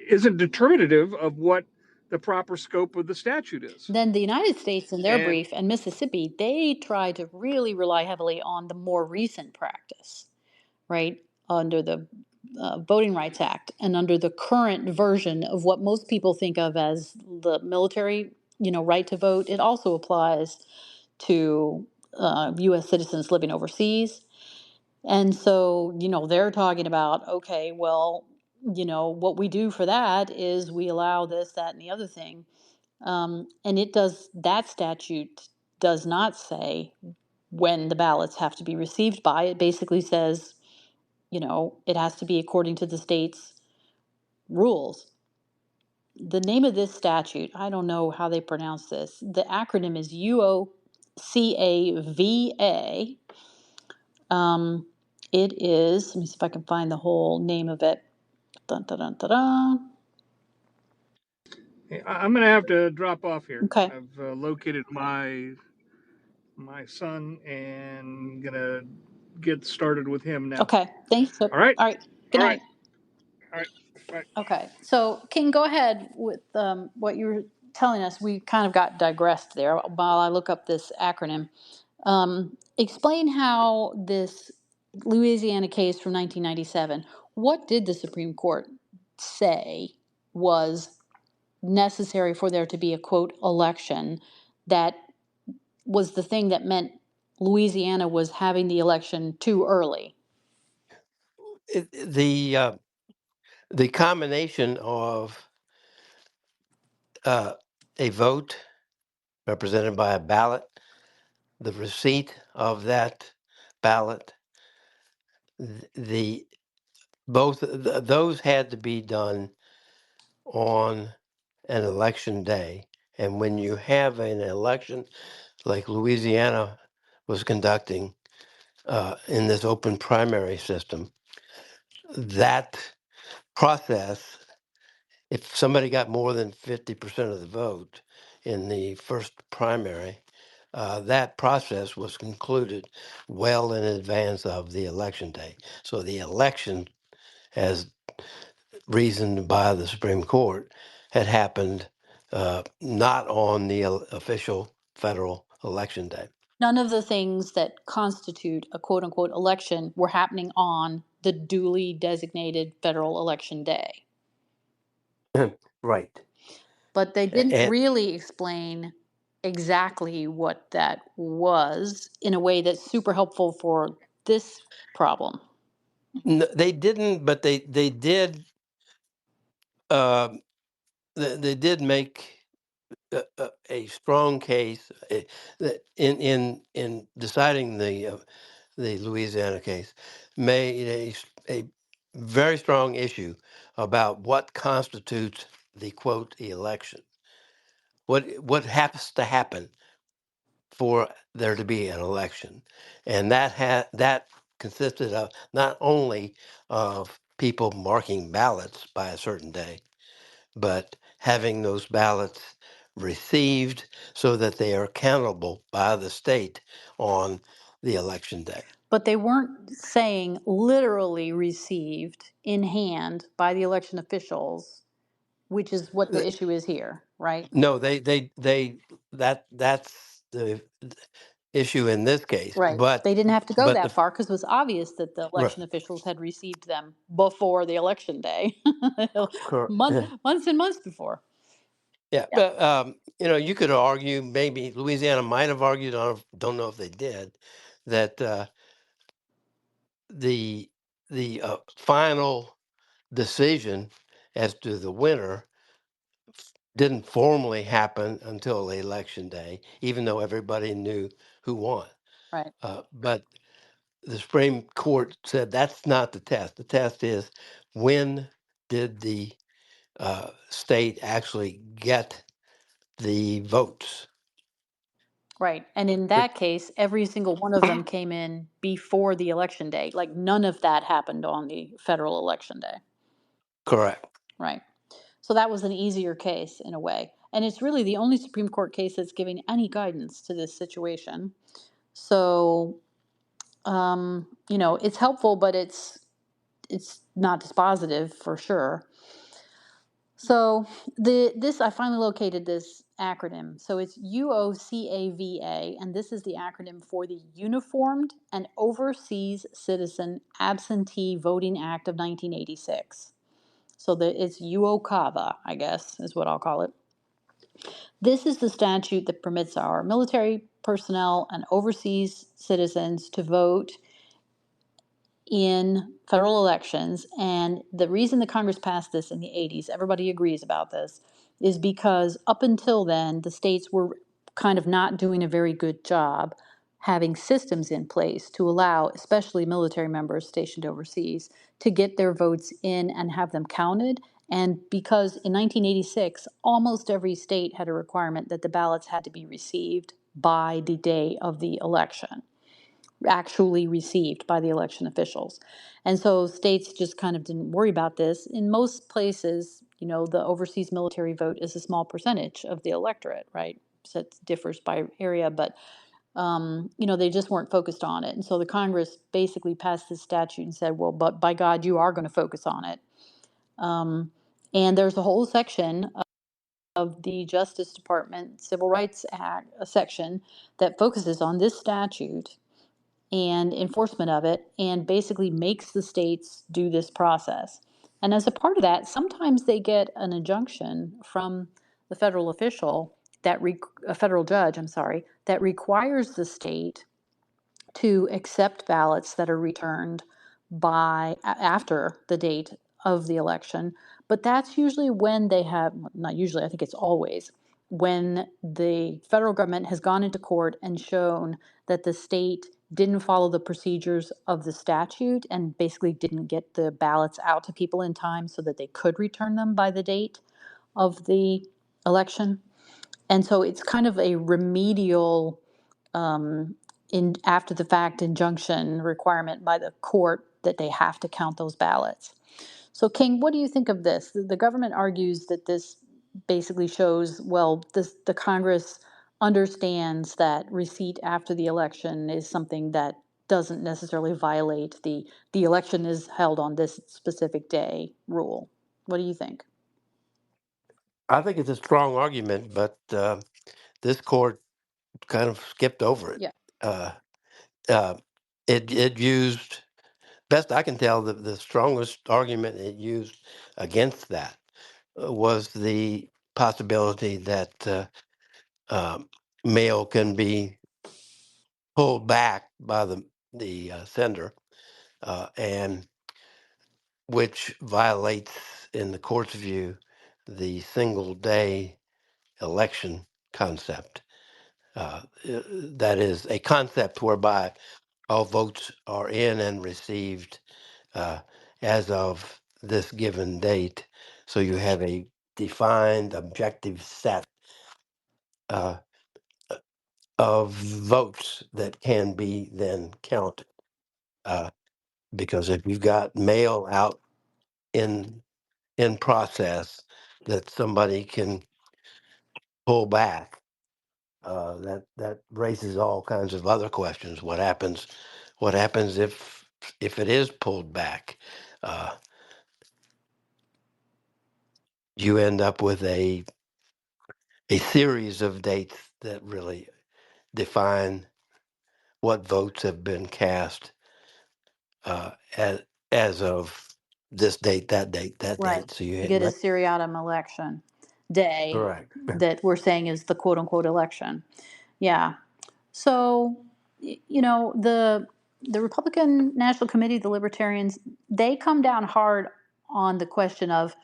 isn't determinative of what the proper scope of the statute is. Then the United States, in their And brief, and Mississippi, they try to really rely heavily on the more recent practice, right? Under the Voting Rights Act and under the current version of what most people think of as the military, right to vote. It also applies to U.S. citizens living overseas. And so, they're talking about, okay, well, what we do for that is we allow this, that, and the other thing. And that statute does not say when the ballots have to be received by. It basically says, it has to be according to the state's rules. The name of this statute, I don't know how they pronounce this. The acronym is UOCAVA. It is, let me see if I can find the whole name of it. Dun, dun, dun, dun, dun. I'm going to have to drop off here. Okay. I've located my son and gonna get started with him now. Okay. Thanks. All All right. right. Good All right. night. All right. All right. Okay, so King, go ahead with what you were telling us. We kind of got digressed there while I look up this acronym. Explain how this Louisiana case from 1997, what did the Supreme Court say was necessary for there to be a quote election that was the thing that meant Louisiana was having the election too early? The combination of a vote represented by a ballot, the receipt of that ballot, those had to be done on an election day. And when you have an election like Louisiana was conducting in this open primary system, that process, if somebody got more than 50% of the vote in the first primary, that process was concluded well in advance of the election day. So the election, as reasoned by the Supreme Court, had happened not on the official federal election day. None of the things that constitute a quote unquote election were happening on the duly designated federal election day. Right. But they didn't And really explain exactly what that was in a way that's super helpful for this problem. they didn't, but they did. Uh, they did make a strong case that in deciding the Louisiana case, made a very strong issue about what constitutes the quote election. What has to happen for there to be an election, and that consisted of not only of people marking ballots by a certain day, but having those ballots received so that they are countable by the state on the election day. But they weren't saying literally received in hand by the election officials, which is what the Th- issue is here, right? No, that's the issue in this case. Right. But They didn't have to go but that the far because it was obvious that the right, election officials had received them before the election day, yeah, months and months before. yeah. Yeah. But you could argue, maybe Louisiana might have argued, I don't know if they did, that the final decision as to the winner didn't formally happen until election day, even though everybody knew who won. Right. But the Supreme Court said that's not the test. The test is, when did the state actually get the votes? Right. And in Which, that case, every single one of them came in before the election day. Like none of that happened on the federal election day. correct. Right. So that was an easier case in a way. And it's really the only Supreme Court case that's giving any guidance to this situation. So, it's helpful, but it's not dispositive for sure. So this I finally located this acronym. So it's UOCAVA, and this is the acronym for the Uniformed and Overseas Citizen Absentee Voting Act of 1986. So it's UOCAVA, I guess, is what I'll call it. This is the statute that permits our military personnel and overseas citizens to vote in federal elections. And the reason the Congress passed this in the 80s, everybody agrees about this, is because up until then, the states were kind of not doing a very good job having systems in place to allow, especially military members stationed overseas, to get their votes in and have them counted. And because in 1986, almost every state had a requirement that the ballots had to be received by the day of the election, actually received by the election officials. And so states just kind of didn't worry about this. In most places, the overseas military vote is a small percentage of the electorate, right? So it differs by area, but they just weren't focused on it. And so the Congress basically passed this statute and said, well, but by God, you are going to focus on it. And there's a whole section of the Justice Department Civil Rights Act, a section that focuses on this statute and enforcement of it, and basically makes the states do this process. And as a part of that, sometimes they get an injunction from the federal official a federal judge, I'm sorry, that requires the state to accept ballots that are returned after the date of the election. But that's usually when they have, not usually, I think it's always, when the federal government has gone into court and shown that the state didn't follow the procedures of the statute and basically didn't get the ballots out to people in time so that they could return them by the date of the election. And so it's kind of a remedial, in after the fact injunction requirement by the court that they have to count those ballots. So King, what do you think of this? The government argues that this basically shows, well, the Congress understands that receipt after the election is something that doesn't necessarily violate the election is held on this specific day rule. What do you think? I think it's a strong argument, but this court kind of skipped over it. Yeah. Uh, uh, it used, best I can tell, the strongest argument it used against that was the possibility that mail can be pulled back by the sender, and which violates, in the court's view, the single day election concept. That is a concept whereby all votes are in and received uh, as of this given date. So you have a defined objective set uh, of votes that can be then counted. Because if you've got mail out in process that somebody can pull back, that raises all kinds of other questions. What happens? What happens if it is pulled back? Uh, you end up with a series of dates that really define what votes have been cast uh, as as of this date, that date, that Right. date. So you You had get a seriatim election day correct. that we're saying is the quote unquote election. Yeah. So, the Republican National Committee, the Libertarians, they come down hard on the question of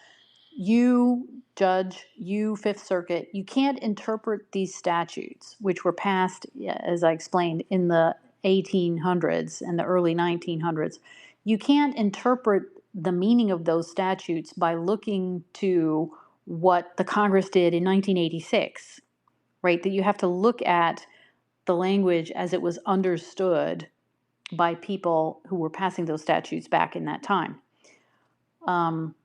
you, judge, you, Fifth Circuit, you can't interpret these statutes, which were passed, yeah, as I explained, in the 1800s and the early 1900s. You can't interpret the meaning of those statutes by looking to what the Congress did in 1986, right? That you have to look at the language as it was understood by people who were passing those statutes back in that time. Um,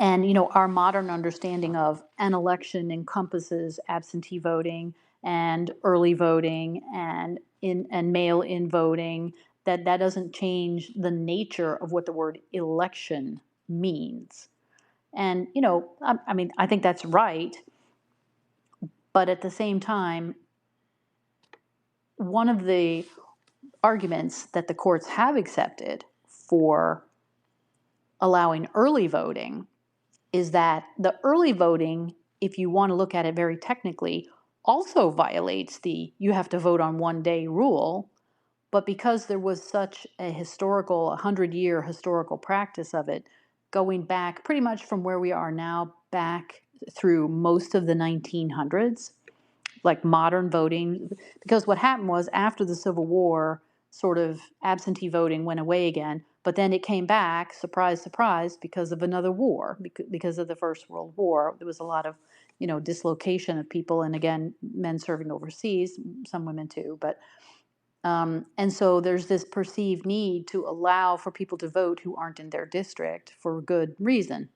and our modern understanding of an election encompasses absentee voting and early voting and mail-in voting. That doesn't change the nature of what the word election means. And I mean, I think that's right, but at the same time, one of the arguments that the courts have accepted for allowing early voting is that the early voting, if you want to look at it very technically, also violates the you have to vote on one day rule. But because there was such a historical, 100-year historical practice of it, going back pretty much from where we are now back through most of the 1900s, like modern voting, because what happened was after the Civil War, sort of absentee voting went away again, but then it came back, surprise, surprise, because of another war, because of the First World War. There was a lot of, dislocation of people, and again, men serving overseas, some women too, but and so there's this perceived need to allow for people to vote who aren't in their district for good reason.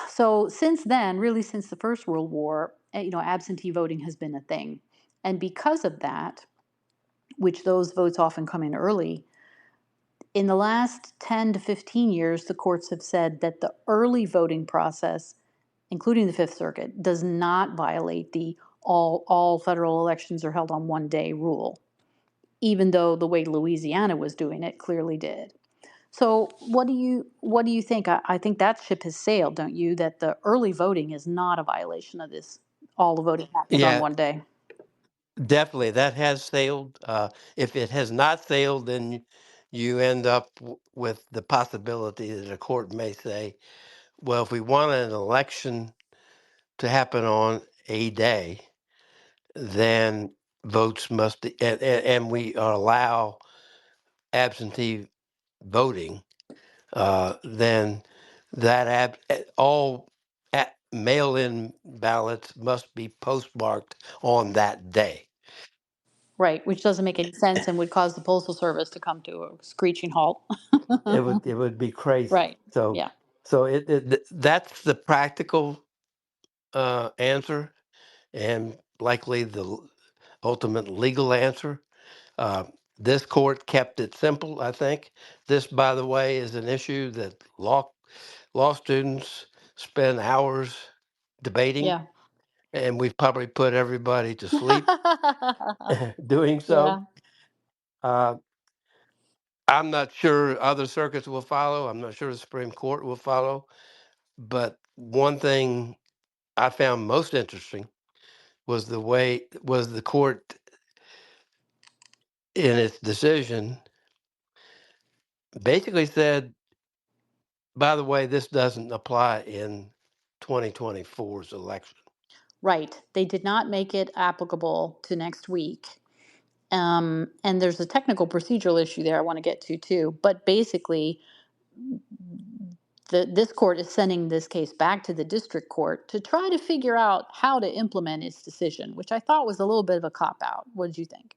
So since then, really since the First World War, absentee voting has been a thing. And because of that, which those votes often come in early, in the last 10 to 15 years, the courts have said that the early voting process, including the Fifth Circuit, does not violate the all federal elections are held on one day rule, even though the way Louisiana was doing it clearly did. So what do you think? I think that ship has sailed, don't you? That the early voting is not a violation of this. All the voting happens on Yeah, one day. definitely that has sailed. If it has not sailed, then you end up with the possibility that a court may say, well, if we want an election to happen on a day, then votes must, and we allow absentee voting, then all mail-in ballots must be postmarked on that day. Right, which doesn't make any sense and would cause the postal service to come to a screeching halt. It would be crazy. Right. So Yeah. that's the practical answer, and likely the ultimate legal answer. Uh, this court kept it simple, I think. This, by the way, is an issue that law students spend hours debating, Yeah. and we've probably put everybody to sleep doing so. Yeah. Uh, I'm not sure other circuits will follow. I'm not sure the Supreme Court will follow. But one thing I found most interesting was the court in its decision basically said, by the way, this doesn't apply in 2024's election. Right. They did not make it applicable to next week. And there's a technical procedural issue there I want to get to too. But basically, this court is sending this case back to the district court to try to figure out how to implement its decision, which I thought was a little bit of a cop out. What did you think?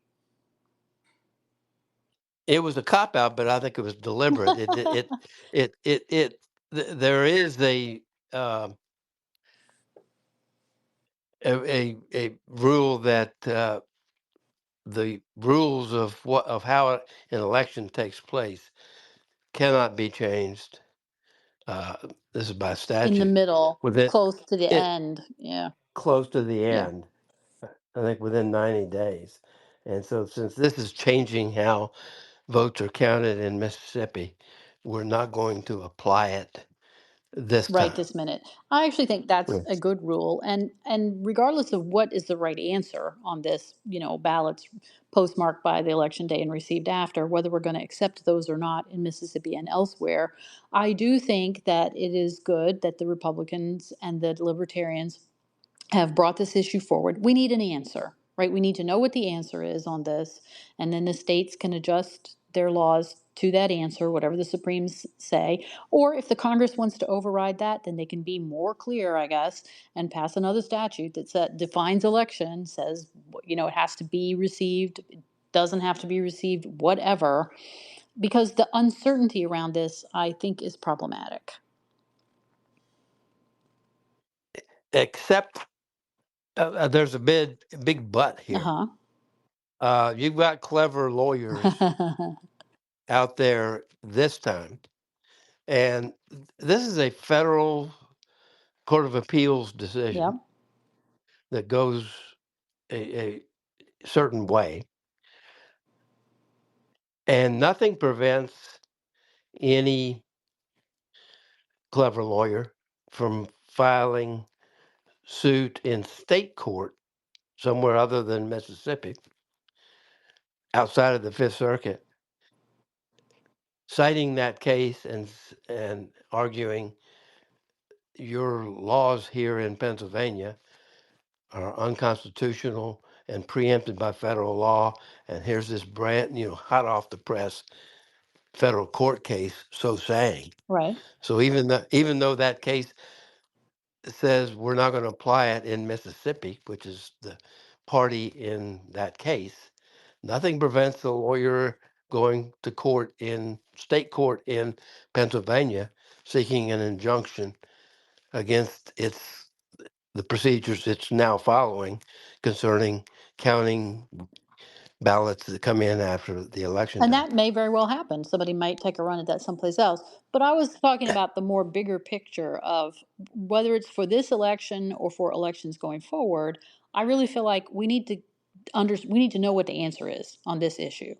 It was a cop out, but I think it was deliberate. There is uh, a rule that the rules of how an election takes place cannot be changed. Uh, this is by In the statute. middle, Within close to the it end. Yeah. close to the Yeah. end, I think within 90 days. And so, since this is changing how votes are counted in Mississippi, we're not going to apply it this Right time. this minute. I actually think that's Yeah. a good rule. And regardless of what is the right answer on this, ballots postmarked by the election day and received after, whether we're going to accept those or not in Mississippi and elsewhere, I do think that it is good that the Republicans and the Libertarians have brought this issue forward. We need an answer, right? We need to know what the answer is on this, and then the states can adjust their laws to that answer, whatever the Supremes say. Or if the Congress wants to override that, then they can be more clear, I guess, and pass another statute that defines election, says, it has to be received, it doesn't have to be received, whatever, because the uncertainty around this, I think, is problematic. Except there's a big but here. Uh You've got clever lawyers huh. out there this time, and this is a federal court of appeals Yep. decision that goes a certain way, and nothing prevents any clever lawyer from filing suit in state court somewhere other than Mississippi, outside of the Fifth Circuit, citing that case and arguing your laws here in Pennsylvania are unconstitutional and preempted by federal law. And here's this brand, hot off the press federal court case so saying. Right. So even though that case says we're not going to apply it in Mississippi, which is the party in that case, nothing prevents the lawyer going to state court in Pennsylvania seeking an injunction against the procedures it's now following concerning counting ballots that come in after the election And day. that may very well happen. Somebody might take a run at that someplace else. But I was talking about the more bigger picture of whether it's for this election or for elections going forward. I really feel like we need to know what the answer is on this issue,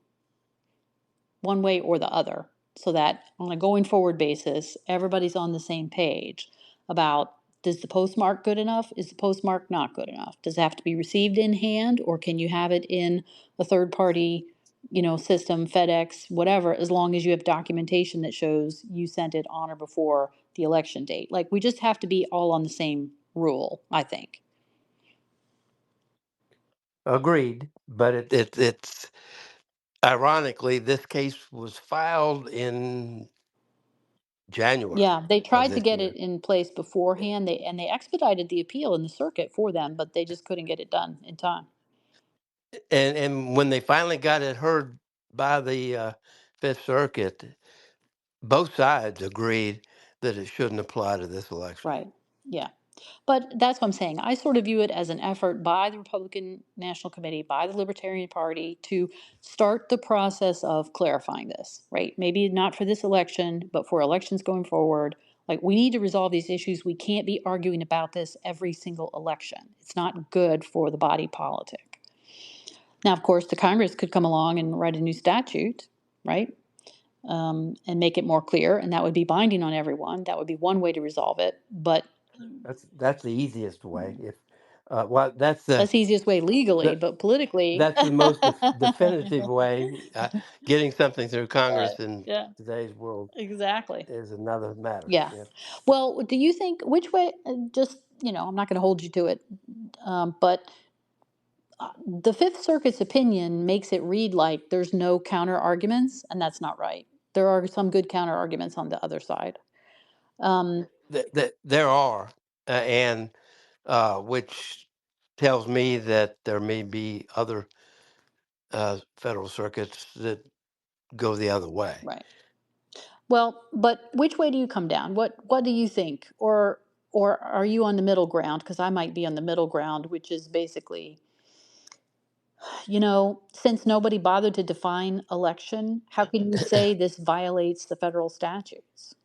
one way or the other, so that on a going forward basis, everybody's on the same page about, does the postmark good enough? Is the postmark not good enough? Does it have to be received in hand, or can you have it in a third party, system, FedEx, whatever, as long as you have documentation that shows you sent it on or before the election date? Like, we just have to be all on the same rule, I think. Agreed, but it's ironically this case was filed in January Yeah, they of tried to this get year. it in place beforehand. They expedited the appeal in the circuit for them, but they just couldn't get it done in time. And when they finally got it heard by the Fifth Circuit, both sides agreed that it shouldn't apply to this election. Right. Yeah. But that's what I'm saying. I sort of view it as an effort by the Republican National Committee, by the Libertarian Party to start the process of clarifying this, right? Maybe not for this election, but for elections going forward. Like, we need to resolve these issues. We can't be arguing about this every single election. It's not good for the body politic. Now, of course, the Congress could come along and write a new statute, right? And make it more clear, and that would be binding on everyone. That would be one way to resolve it. But That's the easiest way. If well, that's the easiest way legally, the but politically. that's the most definitive way. Getting something through Congress in Yeah, today's world exactly. is another matter. Yeah. Yeah. Well, do you think which way? Just, I'm not going to hold you to it, but the Fifth Circuit's opinion makes it read like there's no counter arguments, and that's not right. There are some good counter arguments on the other side. There are, and which tells me that there may be other federal circuits that go the other way. Right. Well, but which way do you come down? What do you think? Or are you on the middle ground? Because I might be on the middle ground, which is basically, since nobody bothered to define election, how can you say this violates the federal statutes?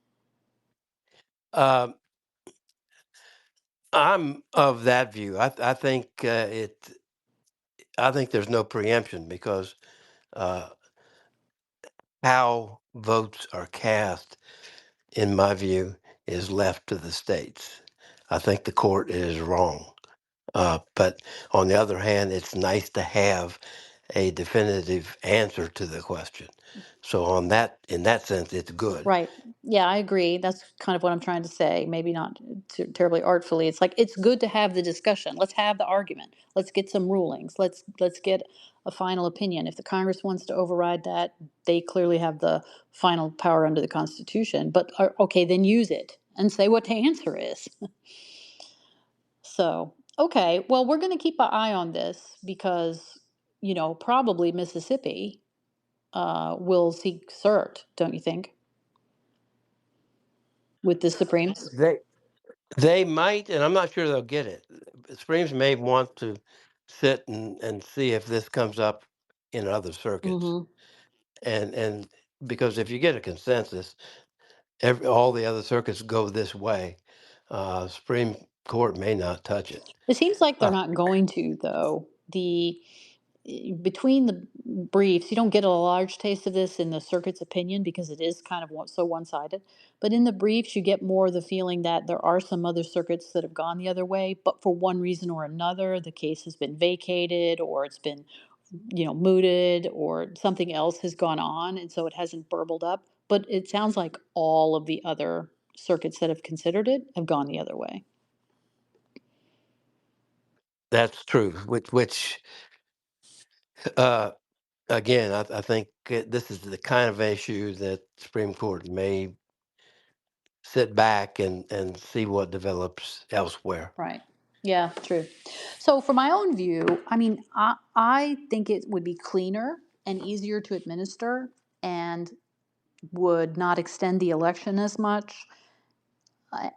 Um, I'm of that view. I think I think there's no preemption because uh, how votes are cast, in my view, is left to the states. I think the court is wrong. But on the other hand, it's nice to have a definitive answer to the question. So in that sense, it's good. Right. Yeah, I agree. That's kind of what I'm trying to say. Maybe not terribly artfully. It's like it's good to have the discussion. Let's have the argument. Let's get some rulings. Let's get a final opinion. If the Congress wants to override that, they clearly have the final power under the Constitution. But okay, then use it and say what the answer is. So, okay, well, we're going to keep an eye on this because, probably Mississippi will seek cert, don't you think, with the Supremes? They they might, and I'm not sure they'll get it. Supremes may want to sit and see if this comes up in other circuits, Hmm. and because if you get a consensus, all the other circuits go this way. Supreme Court may not touch it. It seems like they're Uh, not going to, though. Between the briefs, you don't get a large taste of this in the circuit's opinion because it is kind of so one-sided. But in the briefs, you get more of the feeling that there are some other circuits that have gone the other way, but for one reason or another, the case has been vacated or it's been, mooted or something else has gone on, and so it hasn't burbled up. But it sounds like all of the other circuits that have considered it have gone the other way. that's true. Which uh, again, I think this is the kind of issue that Supreme Court may sit back and see what develops elsewhere. Right. Yeah, true. So, for my own view, I mean, I think it would be cleaner and easier to administer and would not extend the election as much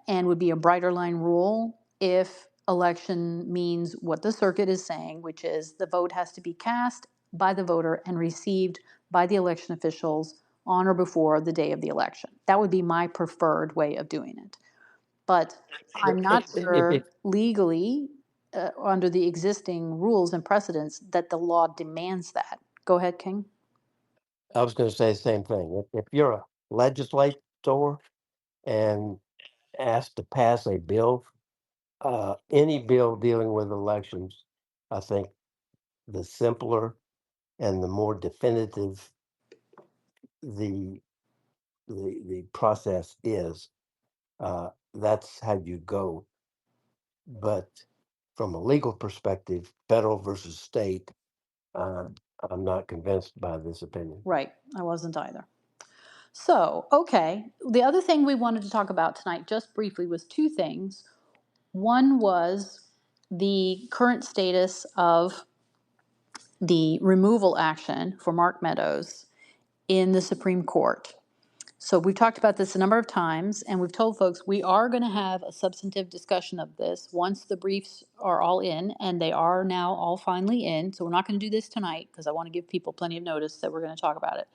and would be a brighter line rule if election means what the circuit is saying, which is the vote has to be cast by the voter and received by the election officials on or before the day of the election. That would be my preferred way of doing it. But I'm not If sure legally, under the existing rules and precedents, that the law demands that. Go ahead, King. I was going to say the same thing. If you're a legislator and asked to pass a bill, any bill dealing with elections, I think the simpler and the more definitive the the process is, that's how you go. But from a legal perspective, federal versus state, uh, I'm not convinced by this opinion. Right. I wasn't either. So, okay. The other thing we wanted to talk about tonight, just briefly, was two things. One was the current status of the removal action for Mark Meadows in the Supreme Court. So we've talked about this a number of times, and we've told folks we are going to have a substantive discussion of this once the briefs are all in, and they are now all finally in. So we're not going to do this tonight because I want to give people plenty of notice that we're going to talk about it.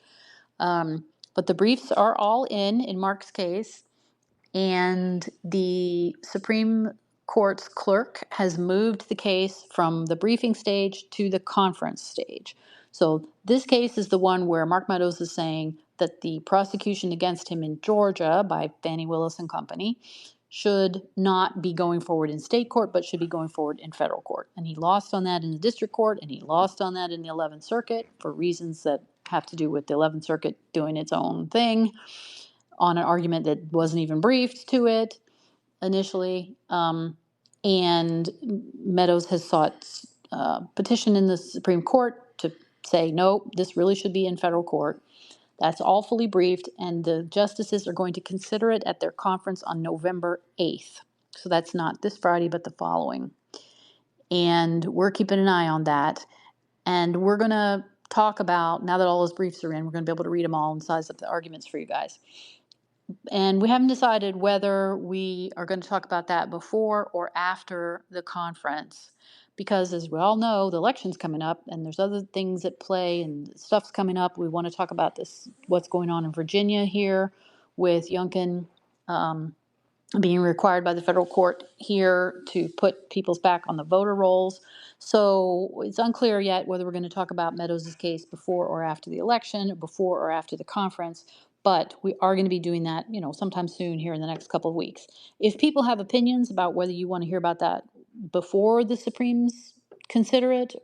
But the briefs are all in Mark's case, and the Supreme Court's clerk has moved the case from the briefing stage to the conference stage. So this case is the one where Mark Meadows is saying that the prosecution against him in Georgia by Fannie Willis and Company should not be going forward in state court, but should be going forward in federal court. And he lost on that in the district court, and he lost on that in the 11th Circuit for reasons that have to do with the 11th Circuit doing its own thing on an argument that wasn't even briefed to it initially. And Meadows has sought petition in the Supreme Court to say, no, this really should be in federal court. That's all fully briefed, and the justices are going to consider it at their conference on November 8th. So that's not this Friday, but the following. And we're keeping an eye on that. And we're going to talk about, now that all those briefs are in, we're going to be able to read them all and size up the arguments for you guys. And we haven't decided whether we are going to talk about that before or after the conference. Because as we all know, the election's coming up and there's other things at play and stuff's coming up. We want to talk about this, what's going on in Virginia here with Youngkin being required by the federal court here to put people's back on the voter rolls. So it's unclear yet whether we're going to talk about Meadows' case before or after the election, before or after the conference. But we are going to be doing that, sometime soon here in the next couple of weeks. If people have opinions about whether you want to hear about that before the Supremes consider it,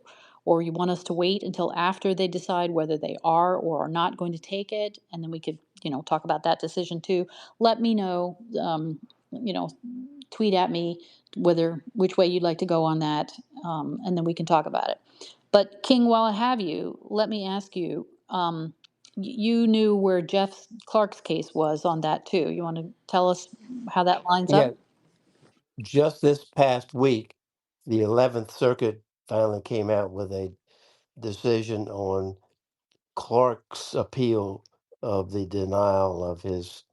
or you want us to wait until after they decide whether they are or are not going to take it, and then we could, talk about that decision too, let me know. You know, tweet at me which way you'd like to go on that, and then we can talk about it. But King, while I have you, let me ask you. You knew where Jeff Clark's case was on that too. You want to tell us how that lines Yeah, up? just this past week, the 11th Circuit finally came out with a decision on Clark's appeal of the denial of his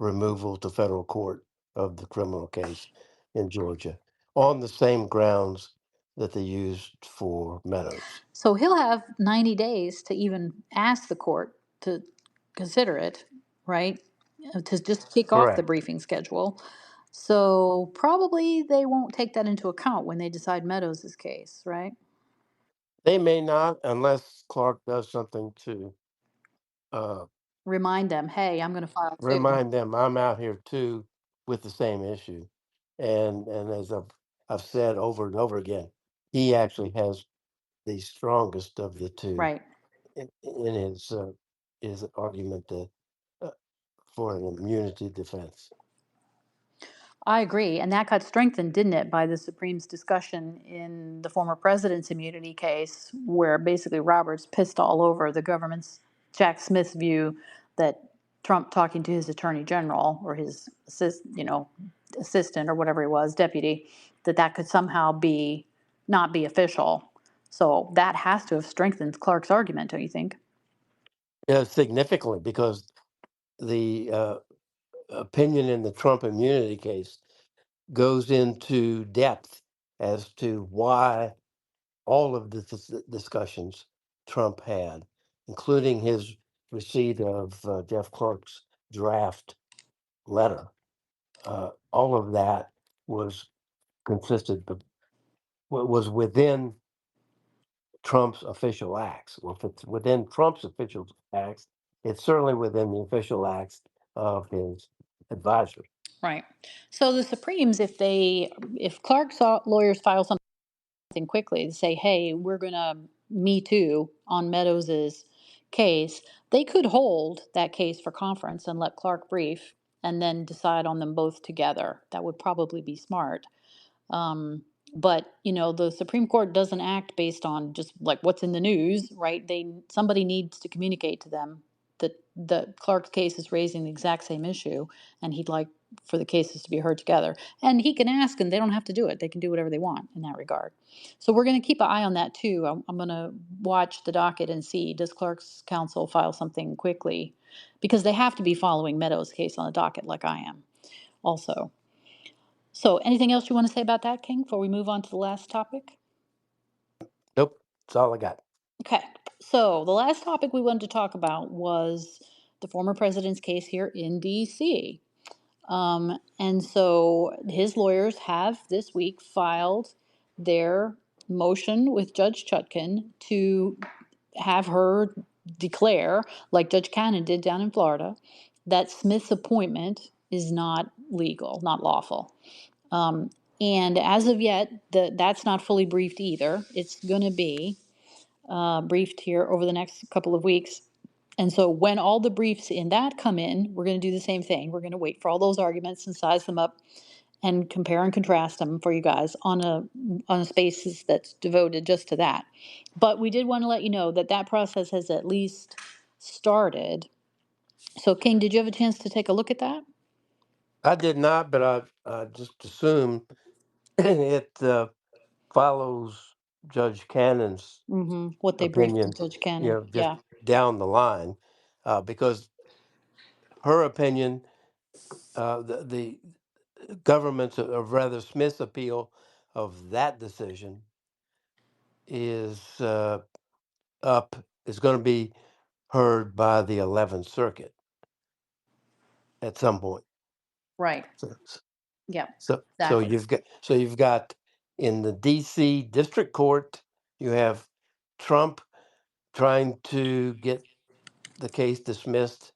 removal to federal court of the criminal case in Georgia on the same grounds that they used for Meadows. So he'll have 90 days to even ask the court to consider it, right? To just kick off the Correct. briefing schedule. So probably they won't take that into account when they decide Meadows' case, right? They may not unless Clark does something to uh, Remind them, hey, I'm going to file too. remind them I'm out here too with the same issue. And as I've said over and over again, he actually has the strongest of the two Right. in his argument uh, for an immunity defense. I agree. And that got strengthened, didn't it, by the Supreme's discussion in the former president's immunity case, where basically Roberts pissed all over the government's Jack Smith's view that Trump talking to his attorney general or his assistant or whatever he was, deputy, that could somehow be not be official. So that has to have strengthened Clark's argument, don't you think? Significantly, because the opinion in the Trump immunity case goes into depth as to why all of the discussions Trump had, including his receipt of Jeff Clark's draft letter, all of that was consisted of, was within Trump's official acts. Well, if it's within Trump's official acts, it's certainly within the official acts of his advisors. Right. So the Supremes, if Clark's lawyers file something quickly to say, hey, we're going to Me Too on Meadows's case, they could hold that case for conference and let Clark brief and then decide on them both together. That would probably be smart. But the Supreme Court doesn't act based on just like what's in the news, right? Somebody needs to communicate to them that the Clark's case is raising the exact same issue, and he'd like for the cases to be heard together. And he can ask, and they don't have to do it. They can do whatever they want in that regard. So we're going to keep an eye on that too. I'm going to watch the docket and see, does clerk's counsel file something quickly? Because they have to be following Meadows' case on the docket like I am also. So anything else you want to say about that, King, before we move on to the last topic? Nope, that's all I got. Okay, so the last topic we wanted to talk about was the former president's case here in DC. And so his lawyers have this week filed their motion with Judge Chutkan to have her declare, like Judge Cannon did down in Florida, that Smith's appointment is not legal, not lawful. Um, and as of yet, that's not fully briefed either. It's going to be briefed here over the next couple of weeks. And so when all the briefs in that come in, we're going to do the same thing. We're going to wait for all those arguments and size them up and compare and contrast them for you guys on a spaces that's devoted just to that. But we did want to let you know that that process has at least started. So King, did you have a chance to take a look at that? I did not, but I just assume it follows Judge Cannon's What they briefed to opinion, Judge Cannon. just Yeah, down the line, because her opinion, the government's, or rather Smith's appeal of that decision is is going to be heard by the 11th Circuit at some point. right. So, Yeah, so exactly. you've got in the D.C. District Court, you have Trump trying to get the case dismissed,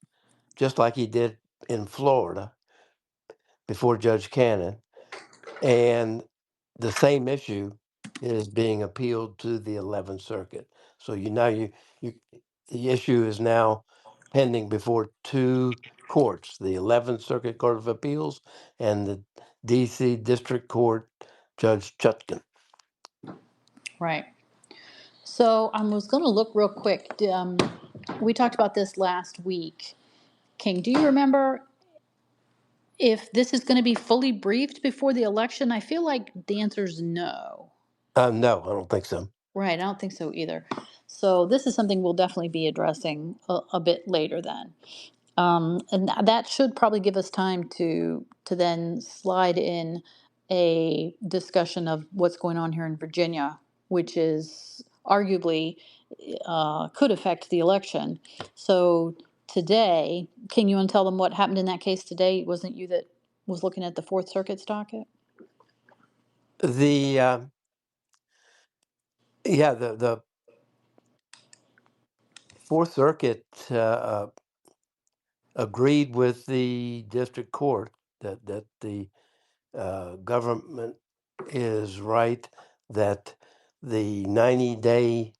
just like he did in Florida before Judge Cannon, and the same issue is being appealed to the 11th Circuit. So you the issue is now pending before two courts, the 11th Circuit Court of Appeals and the D.C. District Court Judge Chutkan. Right. So I was going to look real quick. We talked about this last week. King, do you remember if this is going to be fully briefed before the election? I feel like the answer is no. No, I don't think so. Right, I don't think so either. So this is something we'll definitely be addressing a bit later then. And that should probably give us time to then slide in a discussion of what's going on here in Virginia, which is arguably could affect the election. So today, can you tell them what happened in that case today? Wasn't you that was looking at the Fourth Circuit's docket? The the Fourth Circuit agreed with the district court that the government is right, that the 90-day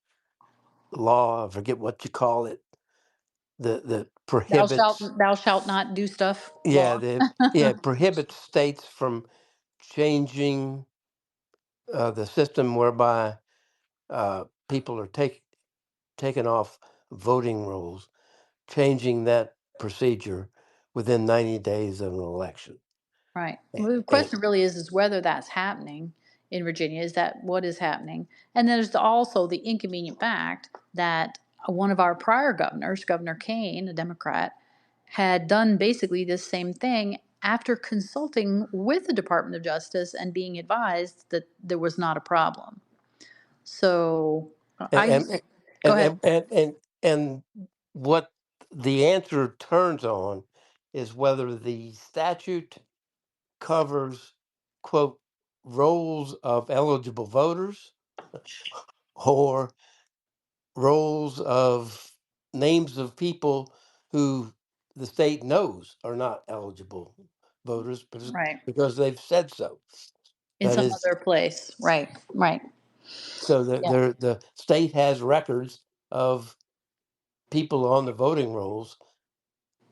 law, I forget what you call it, that prohibits, Thou shalt not do stuff law. it prohibits states from changing the system whereby people are taken off voting rolls, changing that procedure within 90 days of an election. Right. A- Well, the And, question really is whether that's happening in Virginia. Is that what is happening? And there's also the inconvenient fact that one of our prior governors, Governor Kane, a Democrat, had done basically this same thing after consulting with the Department of Justice and being advised that there was not a problem. So I and, just, go and, ahead. and, and, and, and what the answer turns on is whether the statute covers, quote, rolls of eligible voters or rolls of names of people who the state knows are not eligible voters Right. because they've said so. In That some is, other place. Right. Right. so Yeah. the state has records of people on the voting rolls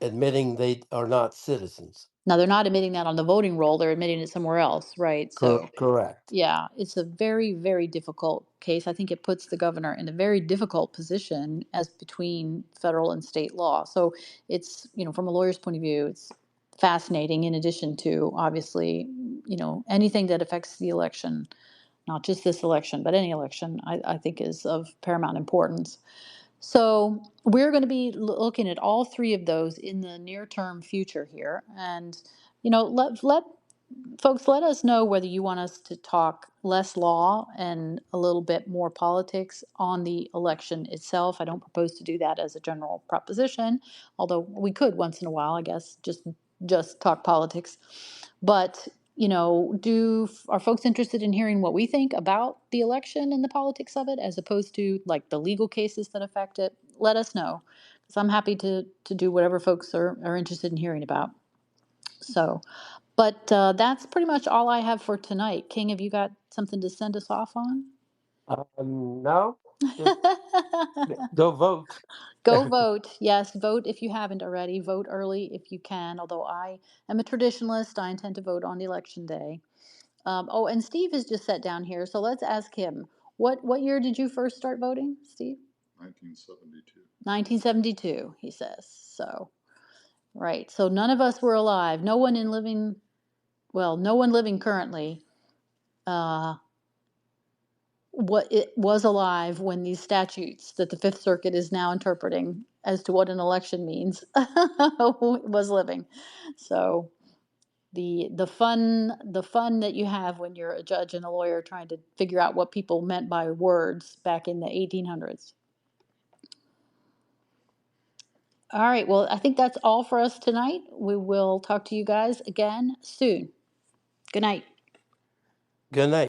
admitting they are not citizens. Now they're not admitting that on the voting roll, they're admitting it somewhere else, right? So Correct. yeah, it's a very, very difficult case. I think it puts the governor in a very difficult position as between federal and state law. So it's, from a lawyer's point of view, fascinating, in addition to obviously, anything that affects the election, not just this election, but any election, I think is of paramount importance. So we're going to be looking at all three of those in the near term future here. And, let folks, let us know whether you want us to talk less law and a little bit more politics on the election itself. I don't propose to do that as a general proposition, although we could once in a while, I guess, just talk politics. But, are folks interested in hearing what we think about the election and the politics of it, as opposed to like the legal cases that affect it? Let us know, because I'm happy to do whatever folks are interested in hearing about. So, but that's pretty much all I have for tonight. King, have you got something to send us off on? No, just go vote. Go vote. Yes, vote if you haven't already. Vote early if you can. Although I am a traditionalist, I intend to vote on election day. Oh, and Steve has just sat down here, so let's ask him. What year did you first start voting, Steve? 1972. 1972, he says. So, right. So none of us were alive. No one living currently what it was alive when these statutes that the Fifth Circuit is now interpreting as to what an election means was living. So the fun that you have when you're a judge and a lawyer trying to figure out what people meant by words back in the 1800s. All right, well, I think that's all for us tonight. We will talk to you guys again soon. Good night. Good night.